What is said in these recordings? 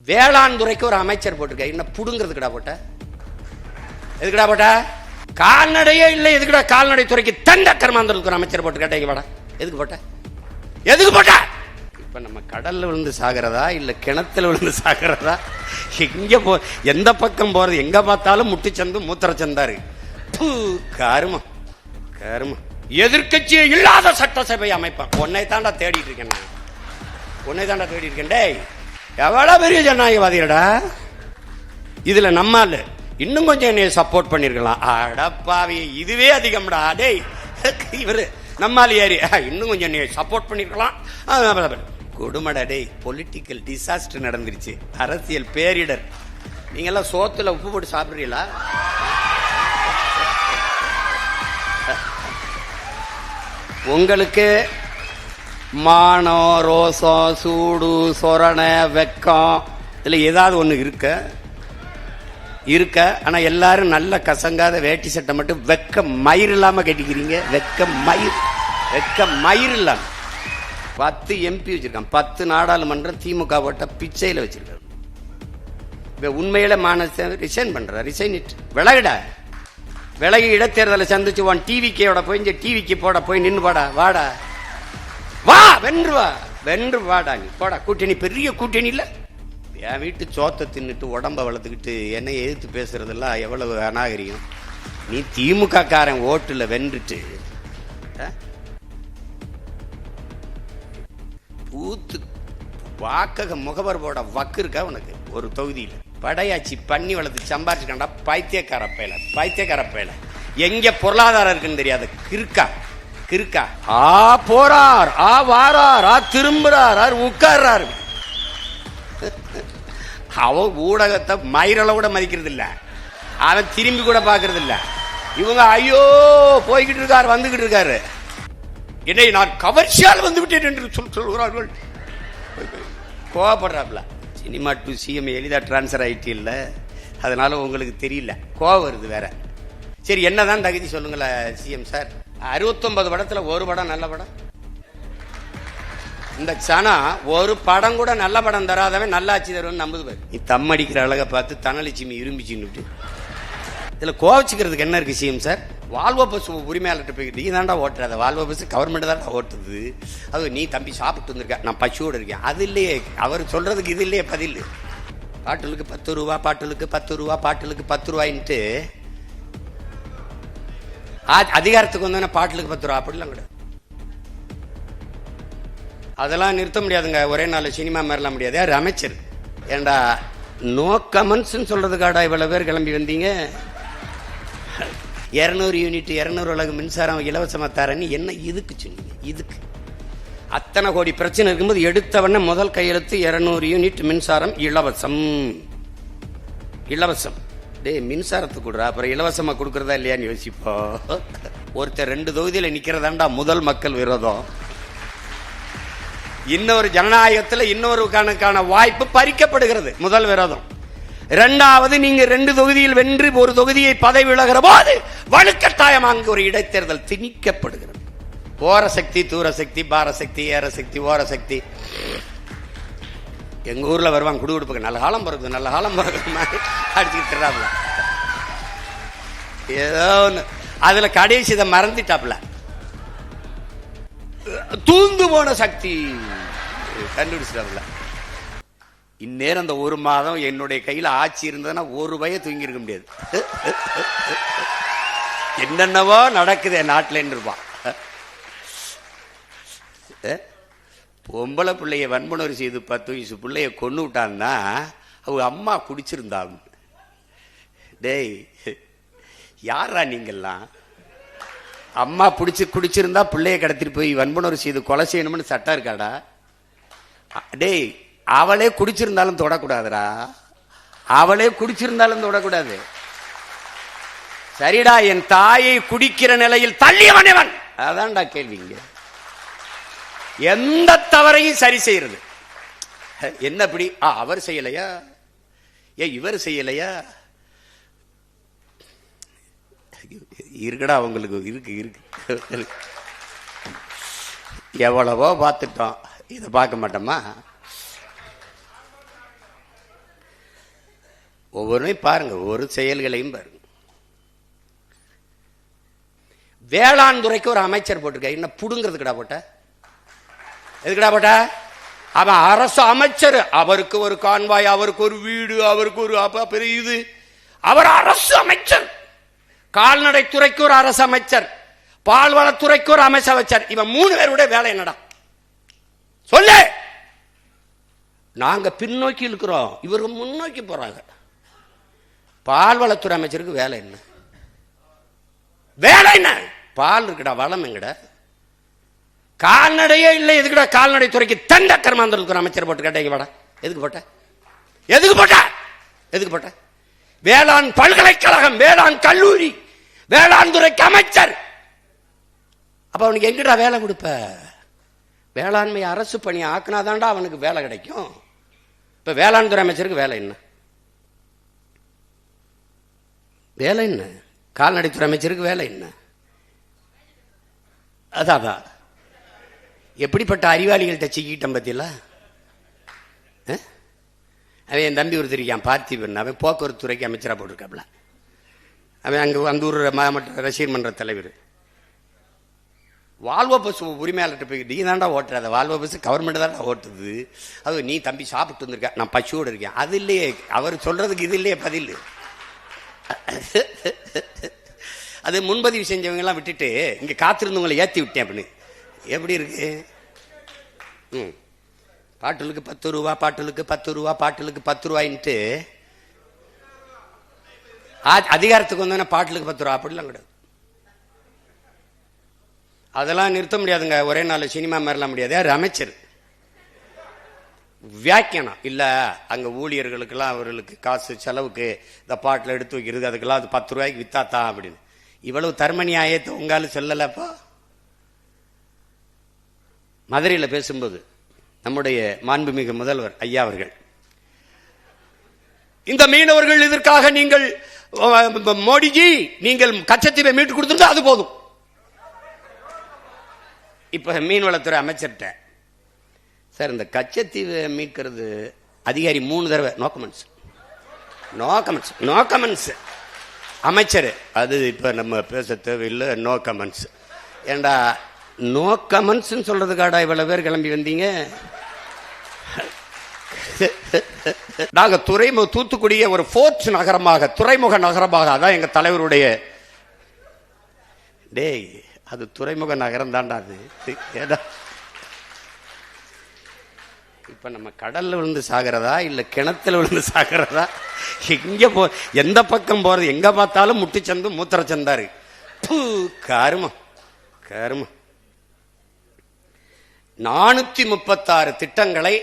வேளாண் துறைக்கு ஒரு அமைச்சர் போட்டிருக்க, என்ன புடுங்கிறதுக்குடா போட்ட? எதுக்குடா போட்ட? கால்நடையே இல்லை, எதுக்குடா கால்நடை துறைக்கு தண்ட கர்மாந்தரத்துக்கு ஒரு அமைச்சர் போட்டு கேட்டீங்க வாடா? எதுக்கு போட்ட? எதுக்கு போட்ட? இப்ப நம்ம கடல்ல விழுந்து சாகிறதா இல்ல கிணத்துல விழுந்து சாகிறதா? எங்க போ, எந்த பக்கம் போறது? எங்க பார்த்தாலும் முட்டுச்சந்து மூத்திரச்சந்தா இருக்கு. கருமம் கருமம். எதிர்கட்சியே இல்லாத சட்டசபை அமைப்பான். உன்னை தாண்டா தேடிட்டு இருக்கேன் நான், உன்னை தாண்டா தேடிட்டு இருக்கேன். டேய், எவ்வளவு பெரிய ஜனநாயகவாதிடா இதுல. நம்மால இன்னும் கொஞ்சம் என்னைய சப்போர்ட் பண்ணிருக்கலாம். அடப்பாவி, இதுவே அதிகம்டா. டேய், இவரு நம்மால ஏறி இன்னும் கொஞ்சம் என்னைய சப்போர்ட் பண்ணிருக்கலாம். கொடுமடா டேய். பொலிட்டிக்கல் டிசாஸ்டர் நடந்துருச்சு, அரசியல் பேரிடர். நீங்க எல்லாம் சோத்துல உப்பு போட்டு சாப்பிடுறீங்களா? உங்களுக்கு மானம், ரோசம், சூடு, சொரணை, வெக்கம் இதில் ஏதாவது ஒன்று இருக்க. ஆனால் எல்லாரும் நல்ல கசங்காத வேட்டி சட்டை மட்டும் வெக்க மயிர் இல்லாமல் கட்டிக்கிறீங்க. வெக்க மயிர் இல்லாம 10 MP வச்சிருக்கான். 10 நாடாளுமன்றம் திமுக போட்ட பிச்சையில் வச்சிருக்காரு. இப்போ உண்மையில மானச ரிசைன் பண்ற, ரிசைன் விலகி இடைத்தேர்தலை சந்திச்சு உன் டிவிக்கோட போய் டிவிக்கு போட போய் நின்று வாடா வா, வென்று வாடா. நீ போடா. கூட்டணி பெரிய கூட்டணி இல்ல. என் வீட்டு சோத்தை தின்னுட்டு உடம்ப வளர்த்துக்கிட்டு என்னை எதிர்த்து பேசுறதெல்லாம் எவ்வளவு அநாகரியம். நீ திமுக காரன் ஓட்டுல வென்றுட்டு பூத்து வாக்கக முகவர் போட வக்கு இருக்கா உனக்கு? ஒரு தொகுதியில் படையாச்சி பண்ணி வளர்த்து சம்பாரிச்சுக்கண்டா. பைத்தியக்கார பயல. எங்க பொருளாதாரம் இருக்குன்னு தெரியாது. கிறுக்கா. போறார், வாரார், திரும்புறார், உட்கார்றார். அவன் ஊடகத்தை மயிரள கூட மதிக்கிறது இல்ல, அவன் திரும்பி கூட பாக்குறது இல்ல. இவங்க ஐயோ போய்கிட்டு இருக்காரு, வந்துகிட்டு இருக்காரு. என்னை நான் கவர்ச்சியால் வந்து விட்டேன் என்று சொல்கிறார்கள். கோவப்படுறாப்ல. சினிமா டு சிஎம் எளிதா டிரான்ஸ்பர் ஆயிட்டு இல்ல, அதனால உங்களுக்கு தெரியல, கோவம் வருது வேற. சரி, என்னதான் தகுதி சொல்லுங்களேன் சிஎம் சார். 69 படத்துல ஒரு படம் நல்ல படம். இந்த சனா ஒரு படம் கூட நல்ல படம் தராதவன் நல்லாட்சி தருவன் நம்புது. நீ தம் அடிக்கிற அழகை பார்த்து தனலட்சுமி இரும்பிச்சுன்னு இதுல கோவச்சுக்கிறதுக்கு என்ன இருக்கு சிஎம் சார்? வால்வோ பஸ் உரிமையாளர்கிட்ட போய்கிட்டு நீ தாண்டா ஓட்டுறாத, வால்வோ பஸ் கவர்மெண்ட் தாண்டா ஓட்டுது. அது நீ தம்பி சாப்பிட்டு வந்திருக்க, நான் பசுவோடு இருக்கேன். அது இல்லையே அவர் சொல்றதுக்கு, இது இல்லையே பதில். பாட்டலுக்கு 10 ரூபா, பாட்டலுக்கு 10 ரூபா, பாட்டலுக்கு 10 ரூபாயின்ட்டு அதிகாரத்துக்கு வந்தோன்னா பாட்டலுக்கு 10 ரூபா அப்படிலாம் கிடையாது. அதெல்லாம் நிறுத்த முடியாதுங்க. ஒரே நாள் சினிமா மாதிரிலாம் முடியாது. யார் அமைச்சர்? ஏண்டா நோ கமெண்ட்ஸ் சொல்றதுக்காடா இவ்வளவு பேர் கிளம்பி வந்தீங்க? 200 யூனிட் 200 அலகு மின்சாரம் இலவசமா தரேன்னு என்ன இதுக்கு சொன்னீங்க? இதுக்கு அத்தனை கோடி பிரச்சனை இருக்கும்போது எடுத்தவன முதல் கையெழுத்து 200 யூனிட் மின்சாரம் இலவசம். டேய், மின்சாரத்துக்கு கொடுறா, அப்புறம் இலவசமா கொடுக்கறதா இல்லையான்னு யோசிப்போ. ஒருத்தர் 2 தொகுதியில நிக்கிறதாண்டா முதல் மக்கள் விரோதம். இன்னொரு ஜனநாயகத்துல இன்னொரு கணக்கான வாய்ப்பு பறிக்கப்படுகிறது. முதல் விரோதம். இரண்டாவது, நீங்க 2 தொகுதியில் வென்று ஒரு தொகுதியை பதவி விலகிற போது வலுக்கட்டாயம் அங்கு ஒரு இடைத்தேர்தல் திணிக்கப்படுகிறது. ஓர சக்தி, தூர சக்தி, பார சக்தி, ஏர சக்தி, ஓர சக்தி. எங்க ஊர்ல வருவாங்க குடுகுடுப்புக்கு, நல்ல காலம் பிறகு அடிச்சுக்கிட்டு ஏதோ ஒண்ணு. அதுல கடைசி இதை மறந்துட்டாப்ல. தூந்து போன சக்தி கண்டுபிடிச்சிட்டாப்ல. இந்நேரம் அந்த 1 மாதம் என்னுடைய கையில ஆட்சி இருந்ததுன்னா 1 வயது தூங்கி இருக்க முடியாது. என்னென்னவோ நடக்குது நாட்டில் இருப்பான். பொம்பளை பிள்ளைய வன்புணர்வு செய்து 10 வயசு பிள்ளைய கொண்டு விட்டான்னா அவங்க அம்மா குடிச்சிருந்தாங்க. டேய், யாரா நீங்கெல்லாம்? அம்மா குடிச்சிருந்தா பிள்ளைய கடத்திட்டு போய் வன்புணர்வு செய்து கொலை செய்யணும்னு சட்டம் இருக்காடா? டேய், அவளே குடிச்சிருந்தாலும் தொடக்கூடாதுடா. அவளே குடிச்சிருந்தாலும் தொடக்கூடாது. சரிடா, என் தாயை குடிக்கிற நிலையில் தள்ளியவனவன். அதான்டா கேள்விங்க. எந்த தவறையும் சரி செய்யறது என்ன? அப்படி அவர் செய்யலையா, இவர் செய்யலையா? இருக்குடா, அவங்களுக்கு இருக்கு. எவ்வளவோ பார்த்துட்டோம், இதை பார்க்க மாட்டோமா? ஒவ்வொன்றையும் பாருங்க, ஒவ்வொரு செயல்களையும் பாருங்க. வேளாண் துறைக்கு ஒரு அமைச்சர் போட்டிருக்க, என்ன புடுங்கிறதுக்குடா போட்ட? எதுக்குடா போட்ட? அவன் அரசு அமைச்சர், அவருக்கு ஒரு கான்வாய், அவருக்கு ஒரு வீடு, அவருக்கு ஒரு பெரிய இது. அவர் அரசு அமைச்சர். கால்நடை துறைக்கு ஒரு அரசு அமைச்சர், பால்வளத்துறைக்கு ஒரு அமைச்சர். இவன் 3 பேருடைய வேலை என்னடா சொல்லு? நாங்க பின்னோக்கி இருக்கிறோம், இவருக்கு முன்னோக்கி போறாங்க. பால்வளத்துறை அமைச்சருக்கு வேலை என்ன? வேலை என்ன? பால் இருக்குடா, வளம் எங்கடா? கால்நடையே இல்லை, எதுக்குடா கால்நடை துறைக்கு தண்ட கர்மாந்திரம் அமைச்சர் போட்டு கேட்டீங்க வாடா? எதுக்கு போட்ட? எதுக்கு போட்ட? எதுக்கு போட்ட? வேளாண் பல்கலைக்கழகம், வேளாண் கல்லூரி, வேளாண் துறைக்கு அமைச்சர். அப்ப அவனுக்கு எங்கடா வேலை கொடுப்ப? வேளாண்மை அரசு பணி ஆக்குனாதான்டா அவனுக்கு வேலை கிடைக்கும். இப்ப வேளாண் துறை அமைச்சருக்கு வேலை என்ன? வேலை என்ன? கால்நடைத்துறை அமைச்சருக்கு வேலை என்ன? அதான் எப்படிப்பட்ட அறிவாளிகள்கிட்ட சிக்கிட்டோம் பத்தியில. அவன் என் தம்பி ஒருத்தர் இருக்கான், பார்த்திபன். அவன் போக்குவரத்து துறைக்கு அமைச்சராக போட்டிருக்காப்ல. அவன் அங்கே அந்த ஊர் மாவட்ட ரசிகர் மன்ற தலைவர். வால்வோ பஸ் உரிமையாளர்கிட்ட போய், நீ தாண்டா ஓட்டுறாத, வால்வோ பஸ் கவர்மெண்ட் தாண்டா ஓட்டுது. அது நீ தம்பி சாப்பிட்டு வந்திருக்க, நான் பசுவோடு இருக்கேன். அது இல்லையே அவர் சொல்றதுக்கு, இது இல்லையே பதில். அது முன்பதிவு செஞ்சவங்க எல்லாம் விட்டுட்டு இங்க காத்திருந்தவங்களை ஏத்தி விட்டேன் அப்படின்னு. எப்படி இருக்கு? பாட்டலுக்கு 10 ரூபா, பாட்டலுக்கு 10 ரூபா, பாட்டலுக்கு 10 ரூபாய்ன்ட்டு அதிகாரத்துக்கு வந்தோன்னா பாட்டலுக்கு 10 ரூபா அப்படிலாம் கிடையாது. அதெல்லாம் நிறுத்த முடியாதுங்க. ஒரே நாள் சினிமா மாதிரிலாம் முடியாது. யார்? அமைச்சர். வியாக்கியானம் இல்ல, அங்க ஊழியர்களுக்கெல்லாம் அவர்களுக்கு காசு செலவுக்கு இந்த பாட்டில் எடுத்து வைக்கிறது, அதுக்கெல்லாம் அது 10 ரூபாய்க்கு வித்தாத்தான் அப்படின்னு. இவ்வளவு தர்மணி ஆயத்தை உங்காலும் சொல்லலப்பா. மதுரையில் பேசும்போது நம்முடைய மாண்புமிகு முதல்வர் ஐயா அவர்கள், இந்த மீனவர்கள் இதற்காக நீங்கள் மோடிஜி நீங்கள் கச்சத்தீவை மீட்டு கொடுத்துருந்தா அது போதும். இப்ப மீன்வளத்துறை அமைச்சர்கிட்ட, சார் இந்த கச்சத்தீவை மீட்கிறது அதிகாரி 3 தடவை no comments, no comments, no comments. அமைச்சர் அது இப்ப நம்ம பேச தேவையில்லை, நோ கமெண்ட்ஸ். ஏண்டா நோ கமெண்ட்ஸ் சொல்றதுக்காடா இவ்வளவு பேர் கிளம்பி வந்தீங்க? நாங்க தூத்துக்குடிய ஒரு போர்ட் நகரமாக, துறைமுக நகரமாக, அதான் எங்க தலைவருடைய. டேய் அது துறைமுக நகரம் தாண்டா அது. இப்ப நம்ம கடல்ல விழுந்து சாகிறதா இல்ல கிணத்துல விழுந்து சாகிறதா? எங்க எந்த பக்கம் போறது? எங்க பார்த்தாலும் முட்டுச்சந்து மூத்திரச்சந்தா இருக்கு. கருமம் கருமம். 436 திட்டங்களை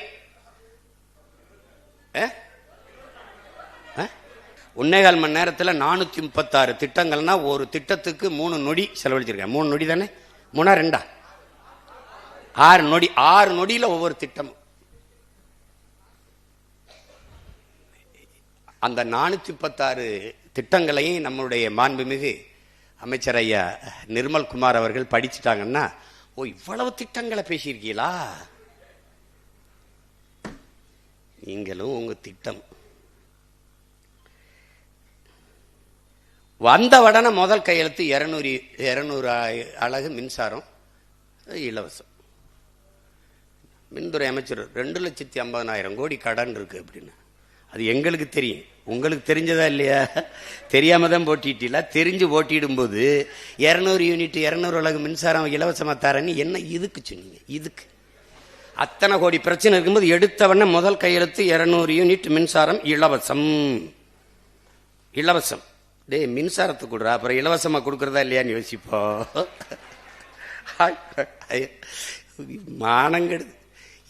1.25 மணி நேரத்தில் 436 திட்டங்கள்னா ஒரு திட்டத்துக்கு 3 நொடி செலவழிச்சிருக்கேன். 3 நொடி தானே? 3 2 6 நொடி. 6 நொடியில ஒவ்வொரு திட்டமும். அந்த 436 திட்டங்களையும் நம்மளுடைய மாண்புமிகு அமைச்சர் ஐயா நிர்மல்குமார் அவர்கள் படிச்சுட்டாங்கன்னா, ஓ இவ்வளவு திட்டங்களை பேசியிருக்கீங்களா நீங்களும் உங்க திட்டம். வந்த உடனே முதல் கையெழுத்து 200 அலகு மின்சாரம் இலவசம். மின்துறை அமைச்சர் 2,50,000 கோடி கடன் இருக்கு அப்படின்னு. அது எங்களுக்கு தெரியும், உங்களுக்கு தெரிஞ்சதா இல்லையா? தெரியாம தான் போட்டிட்டீங்களா? தெரிஞ்சு போட்டிடும் போது 200 யூனிட் 200 அலகு மின்சாரம் இலவசமா தரேன்னு என்ன இதுக்கு சொன்னீங்க? இதுக்கு அத்தனை கோடி பிரச்சனை இருக்கும்போது எடுத்தவன முதல் கையெழுத்து 200 யூனிட் மின்சாரம் இலவசம். இலவசம். டே மின்சாரத்துக்கு கொடுறா, அப்புறம் இலவசமா கொடுக்கறதா இல்லையான்னு யோசிப்போ. மானங்கெடுது.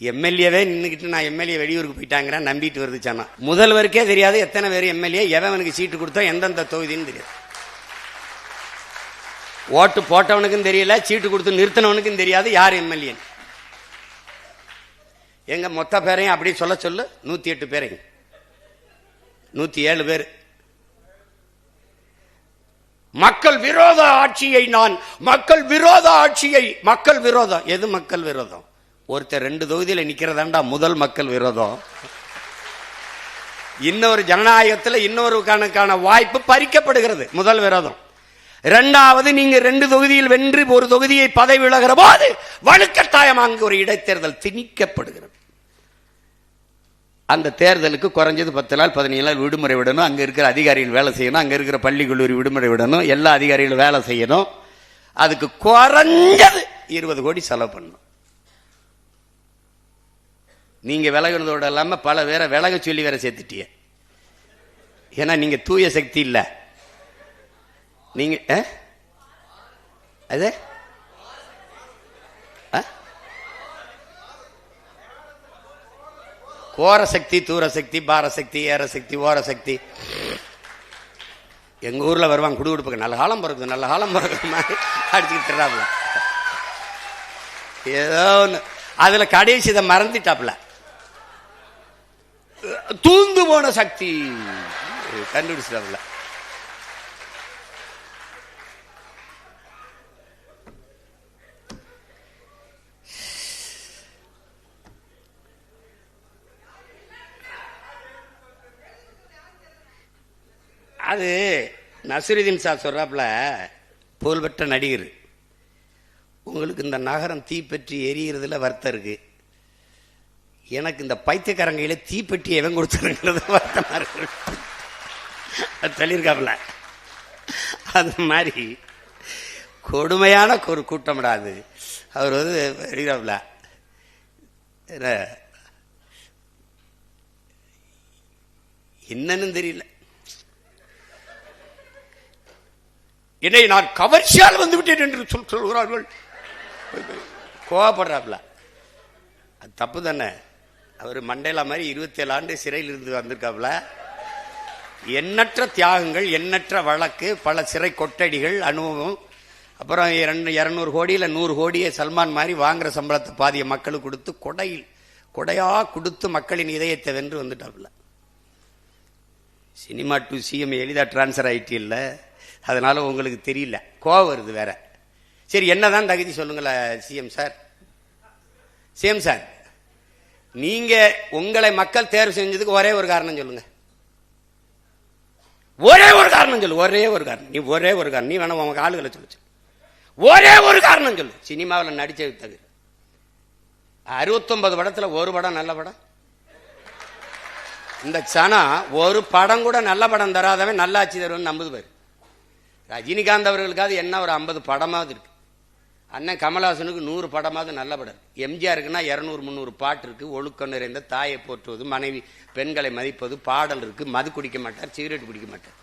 எம்எல்ஏவே நின்றுக்கிட்டு நான் எம்எல்ஏ வெளியூருக்கு போயிட்டாங்கிற நம்பிட்டு வருது சொன்னா. முதல்வருக்கே தெரியாது எத்தனை பேர் எம்எல்ஏ, எவனுக்கு சீட்டு கொடுத்தா எந்தெந்த தொகுதின்னு தெரியாது. ஓட்டு போட்டவனுக்கும் தெரியல, சீட்டு கொடுத்து நிறுத்தினவனுக்கும் தெரியாது யார் எம்எல்ஏ. எங்க மொத்த பேரையும் அப்படி சொல்ல சொல்லு. 108 பேரையும் 107 பேர். மக்கள் விரோத ஆட்சியை மக்கள் விரோத ஆட்சியை, மக்கள் விரோதம். எது மக்கள் விரோதம்? ஒருத்தர் 2 தொகுதியில் நிக்கிறதாண்டா முதல் மக்கள் விரோதம். இன்னொரு ஜனநாயகத்தில் இன்னொரு கணக்கான வாய்ப்பு பறிக்கப்படுகிறது. முதல் விரோதம். இரண்டாவது, நீங்க 2 தொகுதியில் வென்று ஒரு தொகுதியை பதவி விலகிற போது வலுக்கட்டாயமாக ஒரு இடைத்தேர்தல் திணிக்கப்படுகிறது. அந்த தேர்தலுக்கு குறைஞ்சது 10 நாள் 15 நாள் விடுமுறை விடணும். அங்க இருக்கிற அதிகாரிகள் வேலை செய்யணும், அங்க இருக்கிற பள்ளி கல்லூரி விடுமுறை விடணும், எல்லா அதிகாரிகளும் வேலை செய்யணும். அதுக்கு குறைஞ்சது 20 கோடி செலவு பண்ணணும். நீங்க விலகினதோட இல்லாம பல பேரை விலக சொல்லி வேற சேர்த்துட்டிய. ஏன்னா நீங்க தூய சக்தி இல்ல. நீங்க அது கோர சக்தி, தூர சக்தி, பார சக்தி, ஏற சக்தி, ஓர சக்தி. எங்க ஊர்ல வருவாங்க குடுகுடுப்புக்கு, நல்ல காலம் பிறகுது நல்ல காலம் பிறகுது மாதிரி அடிச்சுக்கிட்டு ஏதோ ஒன்று. அதுல கடைசி இதை மறந்துட்டாப்ல, தூந்து போன சக்தி கண்டுபிடிச்சிட்டாப்ல. அது நசீருதீன் சார் சொல்றாப்புல, புகழ்பெற்ற நடிகர், உங்களுக்கு இந்த நகரம் தீப்பற்றி எரிகிறதுல வருத்தம் இருக்கு, எனக்கு இந்த பைத்தியக்காரங்கையில தீப்பெட்டி எவன் கொடுத்துருங்கிறது வருத்தமா இருக்கு சொல்லியிருக்காப்புல. அது மாதிரி கொடுமையான ஒரு கூட்டமிடாது அவர் எழுதிறாப்புல. என்னன்னு தெரியல, என்னை நான் கவர்ச்சியால் வந்து விட்டேன் என்று சொல்கிறார்கள். கோவப்படுறாப்ல. அது தப்பு தானே. அவர் மண்டேலா மாதிரி 27 ஆண்டு சிறையில் இருந்து வந்திருக்காப்ல. எண்ணற்ற தியாகங்கள், எண்ணற்ற வழக்கு, பல சிறை கொட்டடிகள், அனுபவம். அப்புறம் 200 கோடியில் 100 கோடியை சல்மான் மாதிரி வாங்குற சம்பளத்தை பாதிய மக்களுக்கு கொடுத்து கொடையா கொடுத்து மக்களின் இதயத்தை வென்று வந்துட்டாப்ல. சினிமா டு சிஎம் எளிதா டிரான்ஸ்பர் ஆயிட்டு இல்லை, அதனால உங்களுக்கு தெரியல, கோவம் வருது வேற. சரி, என்னதான் தகுதி சொல்லுங்களேன் சிஎம் சார். சிஎம் சார், நீங்க உங்களை மக்கள் தேர்வு செஞ்சதுக்கு ஒரே ஒரு காரணம் சொல்லுங்க. ஒரே ஒரு காரணம் சொல்லு. ஒரே ஒரு காரணம். நீ ஒரே ஒரு காரணம். நீ வேணா உங்க ஆளுகளை சொல்லு. ஒரே ஒரு காரணம் சொல்லு. சினிமாவில் நடிச்சது தகுதி 69 படத்துல ஒரு படம் நல்ல படம். இந்த சனா ஒரு படம் கூட நல்ல படம் தராதவன் நல்லாட்சி தருவன் நம்புது பாரு. ரஜினிகாந்த் அவர்களுக்காவது என்ன ஒரு 50 படமாவது இருக்கு. அண்ணன் கமலஹாசனுக்கு 100 படமாவது நல்ல படம். எம்ஜிஆருக்குன்னா 200-300 பாட்டு இருக்கு. ஒழுக்கம் நிறைந்த தாயை போற்றுவது, மனைவி பெண்களை மதிப்பது, பாடல் இருக்கு. மது குடிக்க மாட்டார், சிகரெட் குடிக்க மாட்டார்.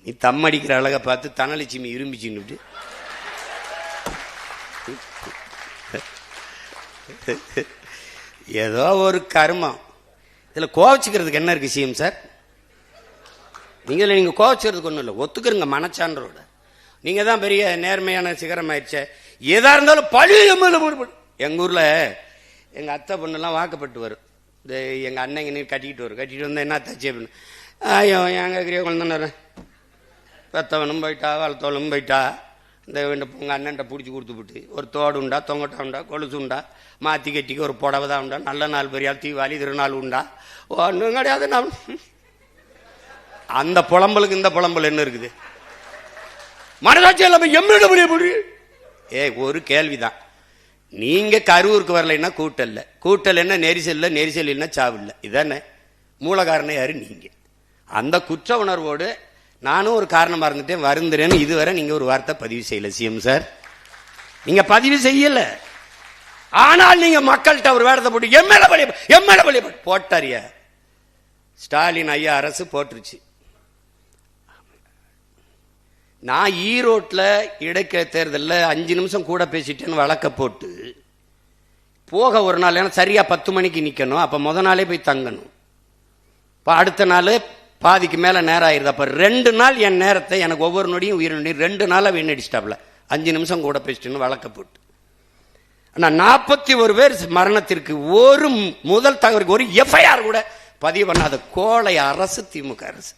நீ தம் அடிக்கிற அழகை பார்த்து தனலட்சுமி இரும்பிச்சுன்னு ஏதோ ஒரு கர்மம். இதுல கோவச்சுக்கிறதுக்கு என்ன இருக்கு சிஎம் சார்? நீங்க கோவச்சுக்கிறதுக்கு ஒன்றும் இல்லை, ஒத்துக்கிறங்க மனச்சான்றோட. நீங்க தான் பெரிய நேர்மையான சிகரம் ஆயிடுச்ச. எதா இருந்தாலும் பழைய எங்க ஊர்ல எங்க அத்தை பொண்ணெல்லாம் வாக்கப்பட்டு வரும். இந்த எங்க அண்ணங்க நீர் கட்டிக்கிட்டு வரும். கட்டிட்டு வந்தா என்ன தச்சு அப்படின்னு, ஐயோ எங்க குழந்தை பெத்தவனும் போயிட்டா, வளர்த்தவனும் போயிட்டா, இந்த உங்க அண்ணன்ட்ட பிடிச்சி கொடுத்து விட்டு ஒரு தோடு உண்டா, தொங்கட்டா உண்டா, கொலுசு உண்டா, மாத்தி கட்டிக்கு ஒரு புடவை தான் உண்டா, நல்ல நாள் பெரியால் தீபாவளி திருநாள் உண்டா, ஒன்றும் கிடையாது. நான் அந்த புலம்பலுக்கு இந்த புலம்பல் என்ன இருக்குது? மனசாட்சி இல்லாம எம்மிட ஒரு கேள்விதான். நீங்க கரூருக்கு வரலைன்னா கூட்டல்ல, கூட்டல் என்ன நெரிசல்ல, நெரிசல் என்ன சாவில்ல. இதானே மூல காரணம் யாரு? நீங்க. அந்த குற்ற உணர்வோடு நானும் ஒரு காரணமா இருந்துட்டேன், வருந்துறேன்னு இதுவரை நீங்க ஒரு வார்த்தை பதிவு செய்யல சிஎம் சார். நீங்க பதிவு செய்யல. ஆனால் நீங்க மக்கள்கிட்ட ஒரு வேடத்தை போட்டு எம்எல்ஏ போட்டாரியா. ஸ்டாலின் ஐயா அரசு போட்டுருச்சு. நான் ஈரோட்டில் இடைக்க தேர்தலில் 5 நிமிஷம் கூட பேசிட்டேன்னு வழக்க போட்டு போக ஒரு நாள், ஏன்னா சரியா 10 மணிக்கு நிற்கணும். அப்போ முத நாளே போய் தங்கணும். இப்போ அடுத்த நாள் பாதிக்கு மேலே நேரம் ஆயிடுது. அப்போ 2 நாள் என் நேரத்தை, எனக்கு ஒவ்வொரு நொடியும் உயிர் நொடி 2 நாளாக வீணடிச்சிட்டாப்ல. 5 நிமிஷம் கூட பேசிட்டேன்னு வழக்க போட்டு. ஆனால் 41 பேர் மரணத்திற்கு ஒரு முதல் தகவலுக்கு ஒரு எஃப்ஐஆர் கூட பதிவு பண்ணாத கோழை அரசு திமுக அரசு.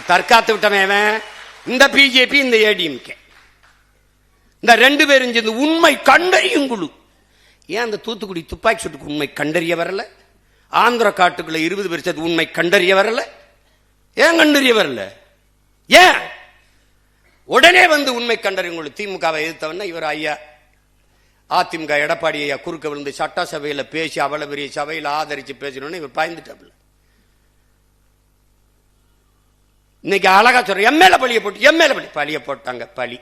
தற்காத்து விட்டவன் இந்த பிஜேபி, இந்த ஏடிஎம்கே, இந்த 2 பேரும் சேர்ந்து உண்மை கண்டறியும் குழு. ஏன் அந்த தூத்துக்குடி துப்பாக்கி சூட்டுக்கு உண்மை கண்டறிய வரல? ஆந்திர காட்டுக்குள்ள 20 பேர் சேர்த்து உண்மை கண்டறிய வரல? ஏன் கண்டறிய வரல? ஏன் உடனே வந்து உண்மை கண்டறிய? திமுகவை எதிர்த்தவன இவர் ஐயா அதிமுக எடப்பாடி ஐயா குறுக்க விழுந்து சட்டசபையில பேசி அவ்வளவு பெரிய சபையில் ஆதரிச்சு பேசணும்னு இவர் பாய்ந்துட்டாப்ல. இன்னைக்கு அழகா சொல்ற எம்எல்ஏ பழிய போட்டு எம்எல்ஏ பழிய போட்டாங்க. பழி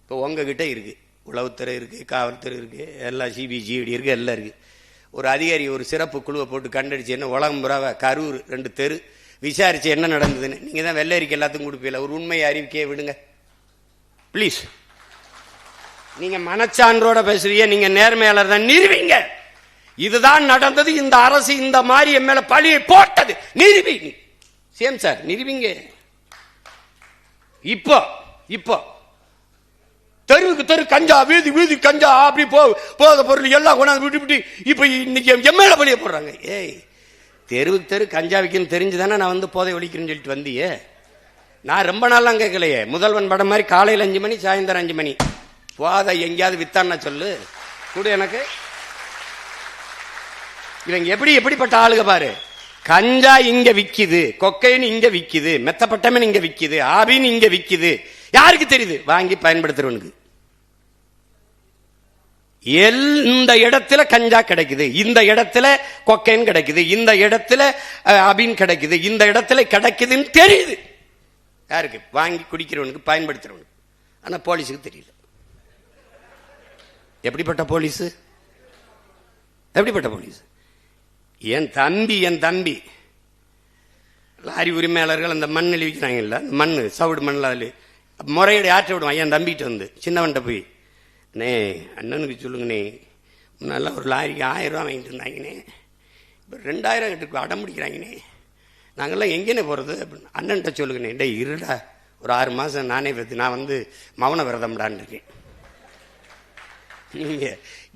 இப்போ உங்ககிட்ட இருக்கு, உளவுத்துறை இருக்கு, காவல்துறை இருக்கு, எல்லாம் சிபிசிஐடி இருக்கு, எல்லாம் இருக்கு. ஒரு அதிகாரி ஒரு சிறப்பு குழுவை போட்டு கண்டடிச்சு என்ன உலகம் புறாவை கரூர் 2 தெரு விசாரிச்சு என்ன நடந்ததுன்னு நீங்க தான் வெள்ளரிக்கை எல்லாத்துக்கும் கொடுப்பீல. ஒரு உண்மையை அறிவிக்கையை விடுங்க பிளீஸ். நீங்க மனச்சான்றோட பேசுறீங்க, நீங்க நேர்மையாளர் தான், நிறுவீங்க. இதுதான் நடந்தது, இந்த அரசு இந்த மாதிரி என் மேல பழியை போட்டது, நிறுவீங்க. Same sir நிறுவீங்க. இப்போ இப்போ தெருவுக்கு தெரு கஞ்சா, வீதி வீதி கஞ்சா, அப்படி போத பொருள் எல்லாம் கொண்டாந்து விட்டு விட்டு இப்ப இன்னைக்கு என் மேல பழிய போடுறாங்க. ஏய், தெருவுக்கு தெரு கஞ்சா விற்கணும் தெரிஞ்சுதானே நான் வந்து போதை ஒழிக்கிறேன்னு சொல்லிட்டு வந்தியே. நான் ரொம்ப நாள்லாம் கேட்கலையே. முதல்வன் படம் மாதிரி காலையில் 5 மணி சாயந்தரம் 5 மணி போதை எங்கேயாவது வித்தான்னா சொல்லு கூட எனக்கு. இவங்க எப்படிப்பட்ட ஆளுக பாரு. கஞ்சா இங்க விக்குது, கொக்கைன் இங்க விக்குது, மெத்தப்பட்டமன் இங்க விக்குது, ஆபின் இங்க விக்குது. யாருக்கு தெரியுது? வாங்கி பயன்படுத்துறவனுக்கு. இந்த இடத்துல கஞ்சா கிடைக்குது, இந்த இடத்துல கொக்கைன் கிடைக்குது, இந்த இடத்துல அபின் கிடைக்குது, இந்த இடத்துல கிடைக்குதுன்னு தெரியுது. யாருக்கு? வாங்கி குடிக்கிறவனுக்கு, பயன்படுத்துறவனுக்கு. ஆனா போலீஸுக்கு தெரியல. எப்படிப்பட்ட போலீஸ்? எப்படிப்பட்ட போலீஸ்? என் தம்பி லாரி உரிமையாளர்கள் அந்த மண் விற்கிறாங்கல்ல, மண் சவுடு மண்ணில் அதில் முறையீடு ஆற்ற விடுவான். என் தம்பிட்டு வந்து சின்னவன்ட்ட போய், அண்ணே அண்ணனுக்கு சொல்லுங்கண்ணே, நல்லா ஒரு லாரிக்கு 1000 ரூபா வாங்கிட்டு இருந்தாங்கண்ணே, இப்போ 2000 கிட்ட அடம் முடிக்கிறாங்கண்ணே, நாங்கள்லாம் எங்கேனே போகிறது அப்படின்னு. அண்ணன்ட்ட சொல்லுங்கண்ணே. டே இருடா, ஒரு 6 மாதம் நானே நான் வந்து மௌன விரதம்டான்னு இருக்கேன்.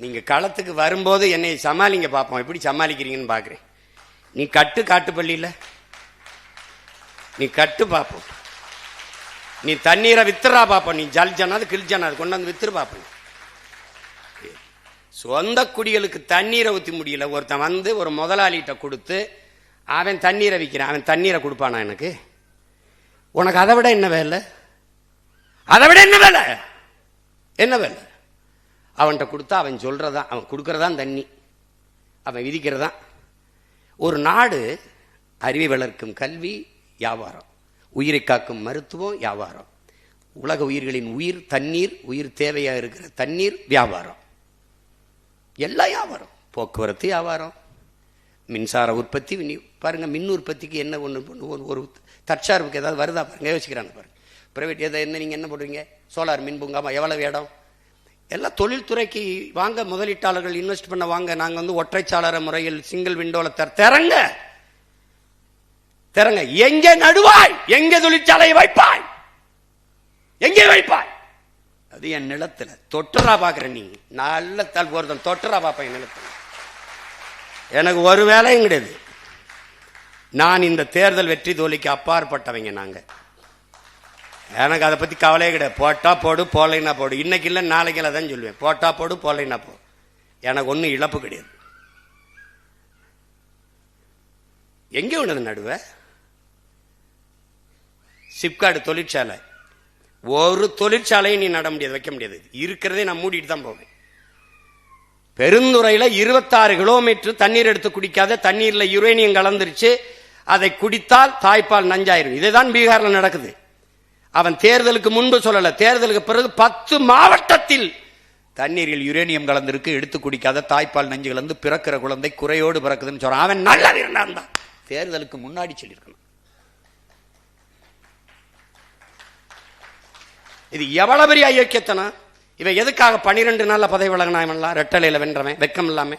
நீங்க களத்துக்கு வரும்போது என்னை சமாளிங்க பார்ப்போம், எப்படி சமாளிக்கிறீங்கன்னு பாக்குறேன். நீ காட்டு பள்ளியில நீ கட்டு பார்ப்போம், நீ தண்ணீரை வித்துறா பார்ப்போம், நீ ஜல்ஜனாது கிழிஜனாது கொண்டாந்து வித்துரு பார்ப்போம். சொந்த குடிகளுக்கு தண்ணீரை ஊற்றி முடியல. ஒருத்தன் வந்து ஒரு முதலாளிகிட்ட கொடுத்து அவன் தண்ணீரை விற்கிறான், அவன் தண்ணீரை கொடுப்பானா எனக்கு? உனக்கு அதை விட என்ன வேலை? அதை விட என்ன வேலை? என்ன வேலை? அவன்கிட்ட கொடுத்தா அவன் சொல்றதான், அவன் கொடுக்கறதான் தண்ணி, அவன் விதிக்கிறதான். ஒரு நாடு அறிவை வளர்க்கும் கல்வி வியாபாரம், உயிரை காக்கும் மருத்துவம் வியாபாரம், உலக உயிர்களின் உயிர் தண்ணீர், உயிர் தேவையா இருக்கிற தண்ணீர் வியாபாரம், எல்லாம் வியாபாரம். போக்குவரத்து வியாபாரம், மின்சார உற்பத்தி பாருங்க. மின் உற்பத்திக்கு என்ன ஒன்று ஒரு தற்சார்புக்கு ஏதாவது வருதா பாருங்க, யோசிக்கிறாங்க பாருங்க. பிரைவேட் எதை என்ன நீங்க என்ன போடுறீங்க? சோலார் மின் பூங்காமா, எவ்வளவு இடம்? எல்லாம் தொழில்துறைக்கு வாங்க, முதலீட்டாளர்கள் இன்வெஸ்ட் பண்ண வாங்க. நாங்கள் வந்து ஒற்றைச்சாளர முறையில் சிங்கிள் விண்டோல திறங்க. எங்கே நடுவாய்? எங்கே தொழிற்சாலையை வைப்பாய்? எங்கே வைப்பாய்? அது என் நிலத்துல தொட்டுறா பாக்குற. நீ நல்ல தால் போறதும் தொட்டுறா பாப்பேன் நிலத்துல. எனக்கு ஒரு வேலையும் கிடையாது. நான் இந்த தேர்தல் வெற்றி தோல்விக்கு அப்பாற்பட்டவங்க. நாங்க எனக்கு அதை பத்தி கவலையே கிடையாது. போட்டா போடு, போலைன்னா போடு. இன்னைக்கு இல்லை நாளைக்கு இல்லை தான் சொல்லுவேன். போட்டா போடு, போலைன்னா போ. எனக்கு ஒன்றும் இழப்பு கிடையாது. எங்கே உள்ளது நடுவ? சிப்காடு தொழிற்சாலை, ஒரு தொழிற்சாலையும் நீ நட முடியாது, வைக்க முடியாது. இருக்கிறதே நான் மூடிட்டு தான் போவேன். பெருந்துறையில 26 கிலோமீட்டர் தண்ணீர் எடுத்து குடிக்காத தண்ணீர்ல யுரேனியம் கலந்துருச்சு. அதை குடித்தால் தாய்ப்பால் நஞ்சாயிரும். இதுதான் பீகார்ல நடக்குது. அவன் தேர்தலுக்கு முன்பு சொல்லல, தேர்தலுக்கு பிறகு 10 மாவட்டத்தில் தண்ணீரில் யுரேனியம் கலந்திருக்கு, எடுத்து குடிக்காத தாய்ப்பால் நஞ்சு கலந்து பிறக்கிற குழந்தை குறையோடு பிறக்குதுன்னு சொல்றான். அவன் நல்ல வீரனான் தான். தேர்தலுக்கு முன்னாடி சொல்லியிருக்கணும். இது எவ்வளவு பெரிய ஐக்கியத்தனம். இவன் எதுக்காக 12 நாள்ல பதவி விலகினா? ரெட்டலையில வென்றவன், வெக்கம் இல்லாம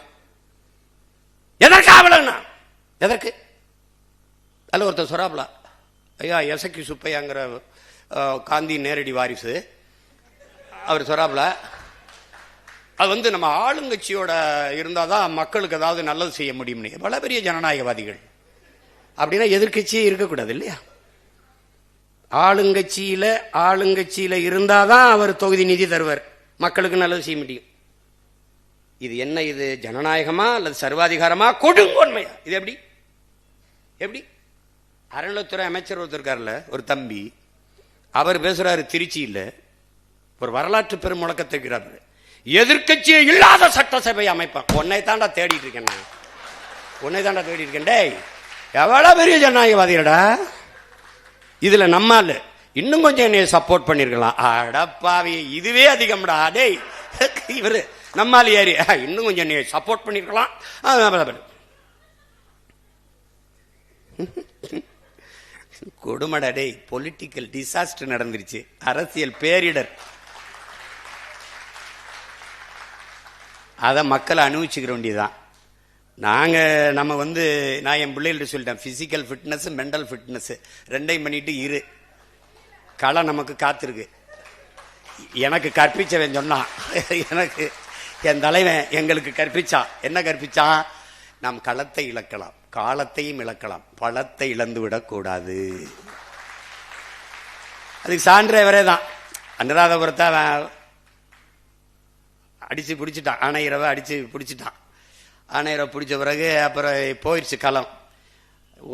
எதற்காக விலகினா? எதற்கு? அல்ல ஒருத்தர் சொராப்லா, ஐயா எசக்கி சுப்பையாங்கிற காந்தி நேரடி வாரிசு, அவர் சொராப்ல, அது வந்து நம்ம ஆளுங்கட்சியோட இருந்தாதான் மக்களுக்கு ஏதாவது நல்லது செய்ய முடியும்னு. பல பெரிய ஜனநாயகவாதிகள். அப்படின்னா எதிர்கட்சியே இருக்கக்கூடாது இல்லையா? ஆளுங்கட்சியில இருந்தாதான் அவர் தொகுதி நிதி தருவார், மக்களுக்கு நல்லது செய்ய முடியும். இது என்ன? இது ஜனநாயகமா அல்லது சர்வாதிகாரமா கொடுங்கோன்மையா? இது எப்படி எப்படி? அறநிலைத்துறை அமைச்சர் ஒருத்தர் இருக்கார்ல, ஒரு தம்பி, அவர் பேசுறாரு திருச்சியில், ஒரு வரலாற்று பெரும் முழக்கத்தை இருக்கிறார். எதிர்கட்சியே இல்லாத சட்டசபை அமைப்பான். உன்னை தாண்டா தேடிட்டு இருக்கேன் நான், உன்னை தாண்டா தேடிட்டு இருக்கேன். டேய், எவ்வளவு பெரிய ஜனநாயகவாதிடா. இதுல நம்மால் இன்னும் கொஞ்சம் என்னைய சப்போர்ட் பண்ணிருக்கலாம். அடப்பாவி, இதுவே அதிகம்டா. டேய், இவரு நம்மால் ஏறி இன்னும் கொஞ்சம் என்னைய சப்போர்ட் பண்ணிருக்கலாம். கொடுமடா. டேய், பொலிட்டிக்கல் டிசாஸ்டர் நடந்துருச்சு, அரசியல் பேரிடர். அதை மக்களை அனுபவிச்சுக்கிற வேண்டியதுதான். நம்ம நான் என் பிள்ளைகள்ட்ட சொல்லிட்டேன், பிசிக்கல் ஃபிட்னஸ் மென்டல் ஃபிட்னஸ் ரெண்டையும் பண்ணிட்டு இரு, களை நமக்கு காத்திருக்கு. எனக்கு கற்பிச்சவன் சொன்னான், எனக்கு என் தலைவன் எங்களுக்கு கற்பிச்சான். என்ன கற்பிச்சான்? நாம் களத்தை இழக்கலாம், காலத்தையும் இழக்கலாம், பழத்தை இழந்து விடக்கூடாது. அதுக்கு சான்றே வரே தான். அனுராதபுரத்தை அடிச்சு பிடிச்சிட்டான், ஆணையரவை அடிச்சு பிடிச்சிட்டான். ஆணையரை பிடிச்ச பிறகு அப்புறம் போயிடுச்சு களம்.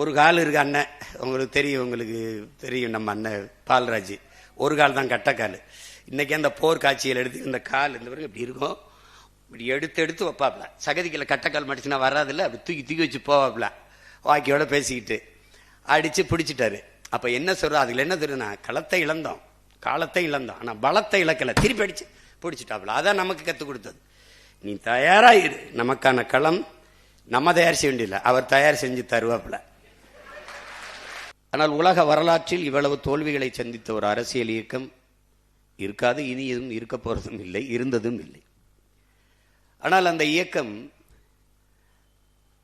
ஒரு கால் இருக்கு அண்ணன், உங்களுக்கு தெரியும் நம்ம அண்ணன் பால்ராஜ். ஒரு கால் தான் கட்டக்கால். இன்னைக்கு அந்த போர் காட்சியில் எடுத்து இந்த கால் இந்த பிறகு இப்படி இருக்கும், இப்படி எடுத்து வைப்பாப்ல. சகதிக்கில் கட்டக்கால் மடிச்சுன்னா வராதுல்ல, அப்படி தூக்கி வச்சு போவாப்ல. வாக்கியோட பேசிக்கிட்டு அடிச்சு பிடிச்சிட்டாரு. அப்ப என்ன சொல்ற? அதுல என்ன தெரியுதுன்னா, களத்தை இழந்தோம், காலத்தை இழந்தோம், ஆனா பலத்தை இழக்கல. திருப்பி அடிச்சு பிடிச்சிட்டாப்ல. அதான் நமக்கு கற்றுக் கொடுத்தது. நீ தயாராயிரு, நமக்கான களம் நம்ம தயார் செய்ய வேண்டியதில்லை, அவர் தயார் செஞ்சு தருவாப்ல. ஆனால் உலக வரலாற்றில் இவ்வளவு தோல்விகளை சந்தித்த ஒரு அரசியல் இயக்கம் இருக்காது, இனி எதுவும் இருக்க போறதும் இல்லை, இருந்ததும் இல்லை. ஆனால் அந்த இயக்கம்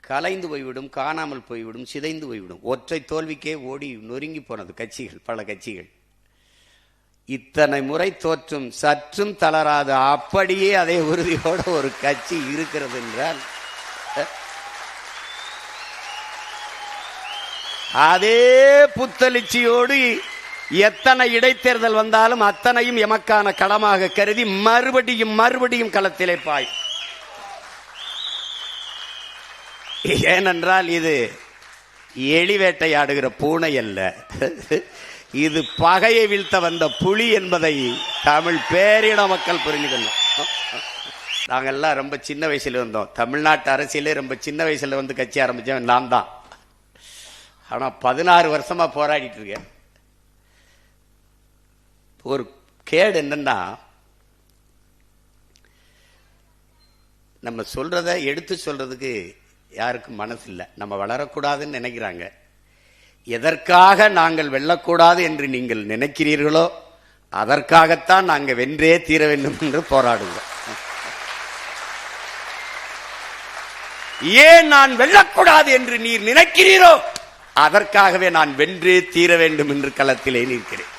கலைந்து போய்விடும், காணாமல் போய்விடும், சிதைந்து போய்விடும். ஒற்றை தோல்விக்கே ஓடி நொறுங்கி போனது கட்சிகள், பல கட்சிகள். இத்தனை முறை தோற்றும் சற்றும் தளராத, அப்படியே அதே உறுதியோட ஒரு கட்சி இருக்கிறது என்றால், அதே புத்தளிச்சியோடு எத்தனை இடைத்தேர்தல் வந்தாலும் அத்தனையும் எமக்கான களமாக கருதி மறுபடியும் களத்திலே பாய். ஏனென்றால் இது எலிவேட்டையாடுகிற பூனை அல்ல, இது பகையை வீழ்த்த வந்த புலி என்பதை தமிழ் பேரிட மக்கள் புரிஞ்சுக்கணும். நாங்கெல்லாம் ரொம்ப சின்ன வயசுல வந்தோம், தமிழ்நாட்டு அரசியலே ரொம்ப சின்ன வயசுல வந்து கட்சி ஆரம்பிச்சவன் நான் தான். ஆனா 16 வருஷமா போராடிட்டு இருக்கேன். ஒரு கேடு என்னன்னா, நம்ம சொல்றத எடுத்து சொல்றதுக்கு யாருக்கும் மனசு இல்லை. நம்ம வளரக்கூடாதுன்னு நினைக்கிறாங்க. எதற்காக நாங்கள் வெல்லக்கூடாது என்று நீங்கள் நினைக்கிறீர்களோ அதற்காகத்தான் நாங்கள் வென்றே தீர வேண்டும் என்று போராடுவோம். ஏன் நான் வெல்லக்கூடாது என்று நீர் நினைக்கிறீரோ அதற்காகவே நான் வென்றே தீர வேண்டும் என்று களத்திலே நிற்கிறேன்.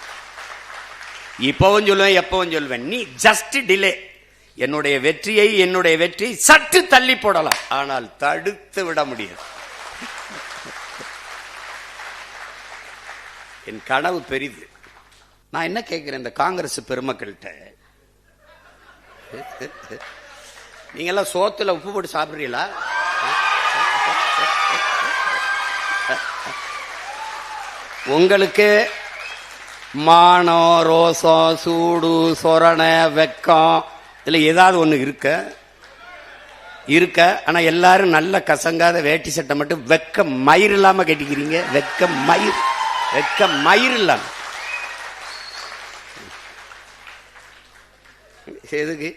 இப்பவும் சொல்லுவேன், எப்பவும் சொல்லுவேன், நீ ஜஸ்ட் டிலே. என்னுடைய வெற்றியை சற்று தள்ளி போடலாம், ஆனால் தடுத்து விட முடியாது. என் கனவு பெரிது. நான் என்ன கேட்கிறேன் இந்த காங்கிரஸ் பெருமக்கள்கிட்ட, நீங்க எல்லாம் சோத்துல உப்பு போட்டு சாப்பிடுறீங்களா? உங்களுக்கு மானம், ரோசம், சூடு, சொரணை, வெக்கம் இதுல ஏதாவது ஒண்ணு இருக்க. ஆனா எல்லாரும் நல்ல கசங்காத வேட்டி சட்டை மட்டும் வெக்க மயிர் இல்லாம கட்டிக்கிறீங்க. வெக்க மயிர் இல்லாம எதுக்கு?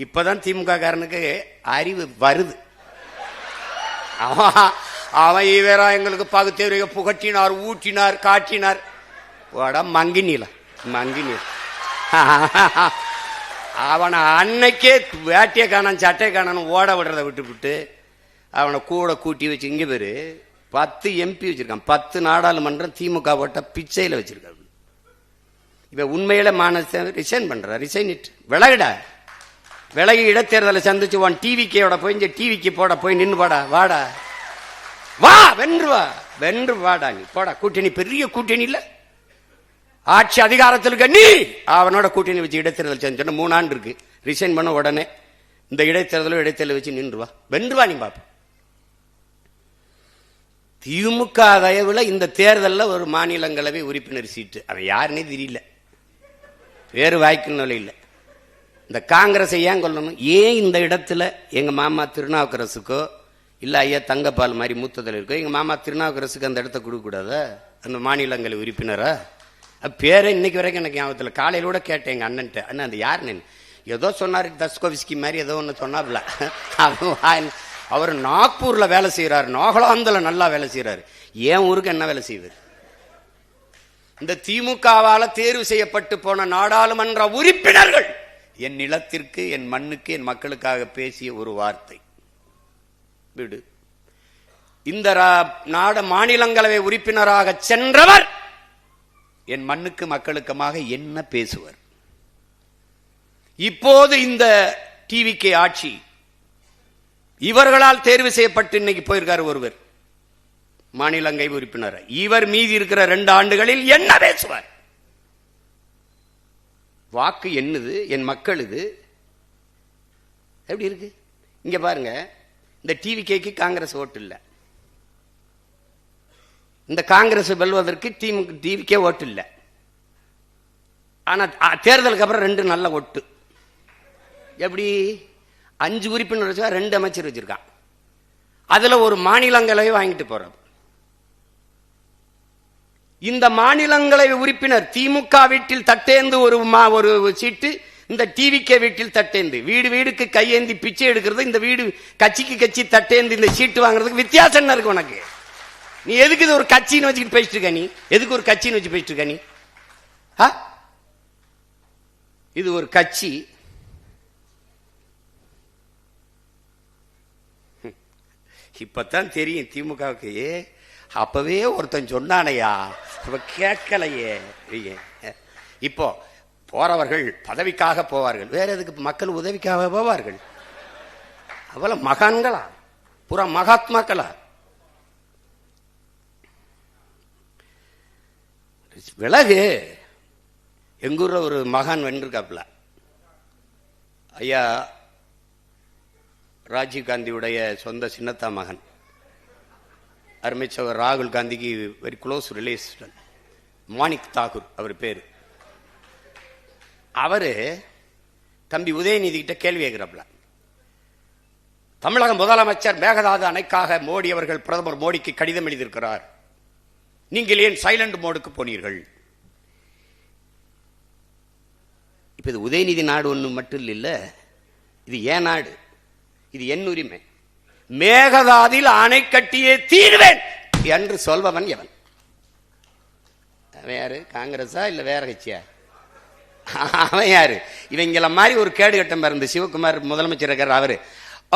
இப்பதான் திமுக காரனுக்கு அறிவு வருது. அவன் வேற எங்களுக்கு பகுத்தறிவை புகட்டினார், ஊட்டினார், காட்டினார். மங்கி நீல அவனை அன்னைக்கே வேட்டியை காணான் சட்டையை காணான்னு ஓட விடுறதை விட்டு அவனை கூட கூட்டி வச்சு, இங்க பேரு 10 MP வச்சிருக்கான், 10 நாடாளுமன்றம் திமுக போட்ட பிச்சையில வச்சிருக்காரு. இப்ப உண்மையில ரிசைன் பண்ற, ரிசைன் விலகி இடைத்தேர்தலை சந்திச்சு டிவிக்கோட போய் இந்த டிவிக்கு போட போய் நின்று வாடா வா வென்று வாடா, நீ போடா. கூட்டணி பெரிய கூட்டணி இல்ல, ஆட்சி அதிகாரத்தில் இருக்க நீ அவனோட கூட்டணி வச்சு இடைத்தேர்தல் செஞ்சோன்னா 3 ஆண்டு இருக்கு. ரிசைன் பண்ண உடனே இந்த இடைத்தேர்தலை வச்சு நின்றுவா, வென்றுவா, நீ பாப்ப. திமுக தயவுல இந்த தேர்தலில் ஒரு மாநிலங்களவை உறுப்பினர் சீட்டு, அவன் யாருன்னே தெரியல, வேறு வாய்க்குன்னு இல்லை. இந்த காங்கிரஸை ஏன் கொல்லணும்? ஏன் இந்த இடத்துல எங்க மாமா திருநாவுக்கரசுக்கோ இல்ல ஐயா தங்கப்பால் மாதிரி மூத்ததில் இருக்கோ எங்க மாமா திருநாவுக்கரசுக்கு அந்த இடத்த கொடுக்க கூடாதா? அந்த மாநிலங்களவை உறுப்பினரா? பேரை இன்னைக்கு வரைக்கும் எனக்கு ஞாபகத்தில். காலையில கூட கேட்டேன் எங்க அண்ணன்ட்ட, அண்ணன் அந்த யாருன்னு. ஏதோ சொன்னார், தஸ்கோவிஸ்கி மாதிரி ஏதோ ஒன்று சொன்னாப்ல. அவர் நாக்பூர்ல வேலை செய்யறாரு, நாகாலாந்துல நல்லா வேலை செய்யறாரு. ஏன் ஊருக்கு என்ன வேலை செய்வார்? இந்த திமுகவால தேர்வு செய்யப்பட்டு போன நாடாளுமன்ற உறுப்பினர்கள் என் நிலத்திற்கு, என் மண்ணுக்கு, என் மக்களுக்காக பேசிய ஒரு வார்த்தை விடு. இந்த மாநிலங்களவை உறுப்பினராக சென்றவர் என் மண்ணுக்கு மக்களுக்குமாக என்ன பேசுவர்? இப்போது இந்த டிவிகே ஆட்சி இவர்களால் தேர்வு செய்யப்பட்டு இன்னைக்கு போயிருக்காரு ஒருவர் மாநிலங்களவை உறுப்பினர். இவர் மீதி இருக்கிற 2 ஆண்டுகளில் என்ன பேசுவார்? வாக்கு என்னது? என் மக்கள் இது எப்படி இருக்கு? இங்க பாருங்க, இந்த டிவிகேக்கு காங்கிரஸ் ஓட்டு இல்லை. இந்த காங்கிரஸ் வெல்வதற்கு டிவிகே ஓட்டு இல்லை. ஆனா தேர்தலுக்கு அப்புறம் 2 நல்ல ஓட்டு. எப்படி? 5 உறுப்பினர் வச்சா 2 அமைச்சர் வச்சிருக்கான். அதுல ஒரு மாநிலங்களவை வாங்கிட்டு போறார். இந்த மாநிலங்களவை உறுப்பினர் திமுக வீட்டில் தட்டேந்து ஒரு சீட்டு, இந்த டிவிகே வீட்டில் தட்டேந்து, வீடு வீடுக்கு கையேந்தி பிச்சை எடுக்கிறது, இந்த வீடு கட்சிக்கு கட்சி தட்டேந்து இந்த சீட்டு வாங்குறதுக்கு வித்தியாசம் என்ன இருக்கு உனக்கு? நீ எதுக்கு இது ஒரு கட்சின்னு வச்சுக்கிட்டு பேசிட்டு இருக்க? நீ எதுக்கு ஒரு கட்சின்னு வச்சு பேசிட்டு இருக்க? நீ இது ஒரு கட்சி. இப்பதான் தெரியும் திமுகவுக்கு. அப்பவே ஒருத்தன் சொன்னானையா, கேட்கலையே. இப்போ போறவர்கள் பதவிக்காக போவார்கள், வேற எதுக்கு? மக்கள் உதவிக்காக போவார்கள். அவ்வளவு மகான்களா? புற மகாத்மாக்களா? விலகு. எங்க ஊர்ல ஒரு மகான் வென்றிருக்காப்ல, ஐயா ராஜீவ் காந்தியுடைய சொந்த சின்னத்தா மகன், அருமைச்சவர் ராகுல் காந்திக்கு very close relation, Manik Tagore அவர் பேரு. அவரு தம்பி உதயநிதி கிட்ட கேள்வி கேட்கிறாப்ல, தமிழக முதலமைச்சர் மேகதாது அணைக்காக மோடி அவர்கள் பிரதமர் மோடிக்கு கடிதம் எழுதியிருக்கிறார், நீங்கள் ஏன் சைலண்ட் மோடுக்கு போனீர்கள்? இப்ப இது உதயநிதி நாடு ஒண்ணு மட்டும் இல்ல, இது ஏன் நாடு, இது என் உரிமை. மேகதாதில் அணை கட்டியே தீர்வேன் என்று சொல்பவன் எவன்? அவன் யாரு? காங்கிரஸா இல்ல வேற கட்சியா? அவன் யாரு? இவங்கள மாதிரி ஒரு கேடு கட்டம் இருந்த சிவகுமார் முதலமைச்சர் இருக்கார். அவரு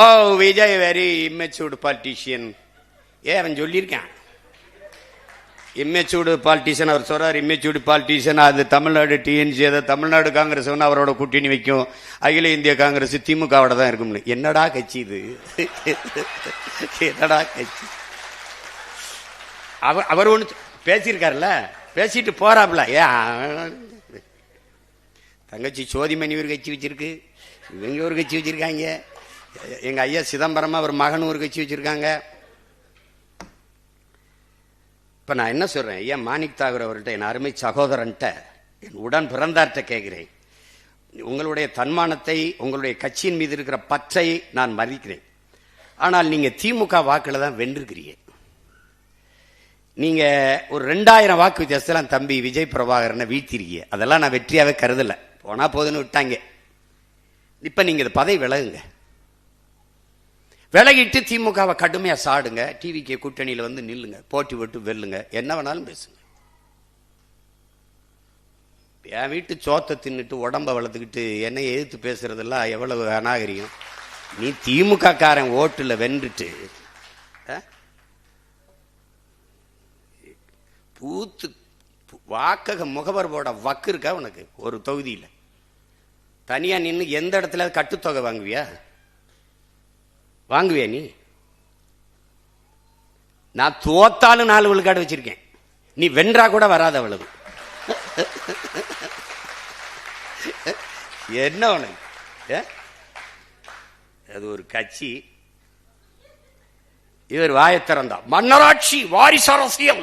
ஓ விஜய் வெரி இம்மெச்சூர்டு பாலிட்டிஷியன். அவன் சொல்லியிருக்கான் இம்மெச்சூர்டு பாலிட்டிஷியன். அவர் சொல்றாரு இம்மெச்சூர்டு பாலிட்டிஷியன், அது தமிழ்நாடு டிஎன்சி, அதை தமிழ்நாடு காங்கிரஸ் அவரோட கூட்டணி வைக்கும், அகில இந்திய காங்கிரஸ் திமுகவோட தான் இருக்கும்னு. என்னடா கட்சி இது? என்னடா கட்சி? அவர் ஒண்ணு பேசியிருக்காருல்ல, பேசிட்டு போறாப்ல. தங்கச்சி சோதிமணி ஒரு கட்சி வச்சிருக்கு, இவங்க ஒரு கட்சி வச்சிருக்காங்க, எங்க ஐயா சிதம்பரமா ஒரு மகன் ஒரு கட்சி வச்சிருக்காங்க. இப்ப நான் என்ன சொல்றேன், ஐயா மாணிக் தாகூர் அவர்கிட்ட, என் அருமை சகோதரன்ட்ட, என் உடன் பிறந்தார்ட்ட கேட்கிறேன், உங்களுடைய தன்மானத்தை, உங்களுடைய கட்சியின் மீது இருக்கிற பற்றை நான் மதிக்கிறேன். ஆனால் நீங்க திமுக வாக்குல தான் வென்றிருக்கிறீங்க. நீங்க ஒரு 2000 வாக்கு வித்தியாசத்தில் தம்பி விஜய் பிரபாகரனை வீழ்த்திருக்கீங்க. அதெல்லாம் நான் வெற்றியாவே கருதல, போனா போதுன்னு விட்டாங்க. இப்ப நீங்க இந்த பதவி விலகுங்க, விலகிட்டு திமுகவை கடுமையா சாடுங்க, டிவிகே கூட்டணியில வந்து நில்லுங்க, போட்டி போட்டு வெல்லுங்க, என்ன வேணாலும் பேசுங்க. என் வீட்டு சோத்தை தின்னுட்டு உடம்ப வளர்த்துக்கிட்டு என்னை எதிர்த்து பேசுறதெல்லாம் எவ்வளவு அநாகரியம். நீ திமுக காரன் ஓட்டுல வென்றுட்டு பூத்து வாக்கக முகவர் போட வக்கு இருக்கா உனக்கு? ஒரு தொகுதியில் தனியா நின்று எந்த இடத்துல கட்டுத்தொகை வாங்குவியா? வாங்குவியா நீ? நான் தோத்தாலும் 4 விழுக்காடு வச்சிருக்கேன், நீ வென்றா கூட வராத அவ்வளவு. என்ன உனக்கு? அது ஒரு கட்சி. இவர் வாயை திறந்தா மன்னராட்சி வாரிசு அரசியல்.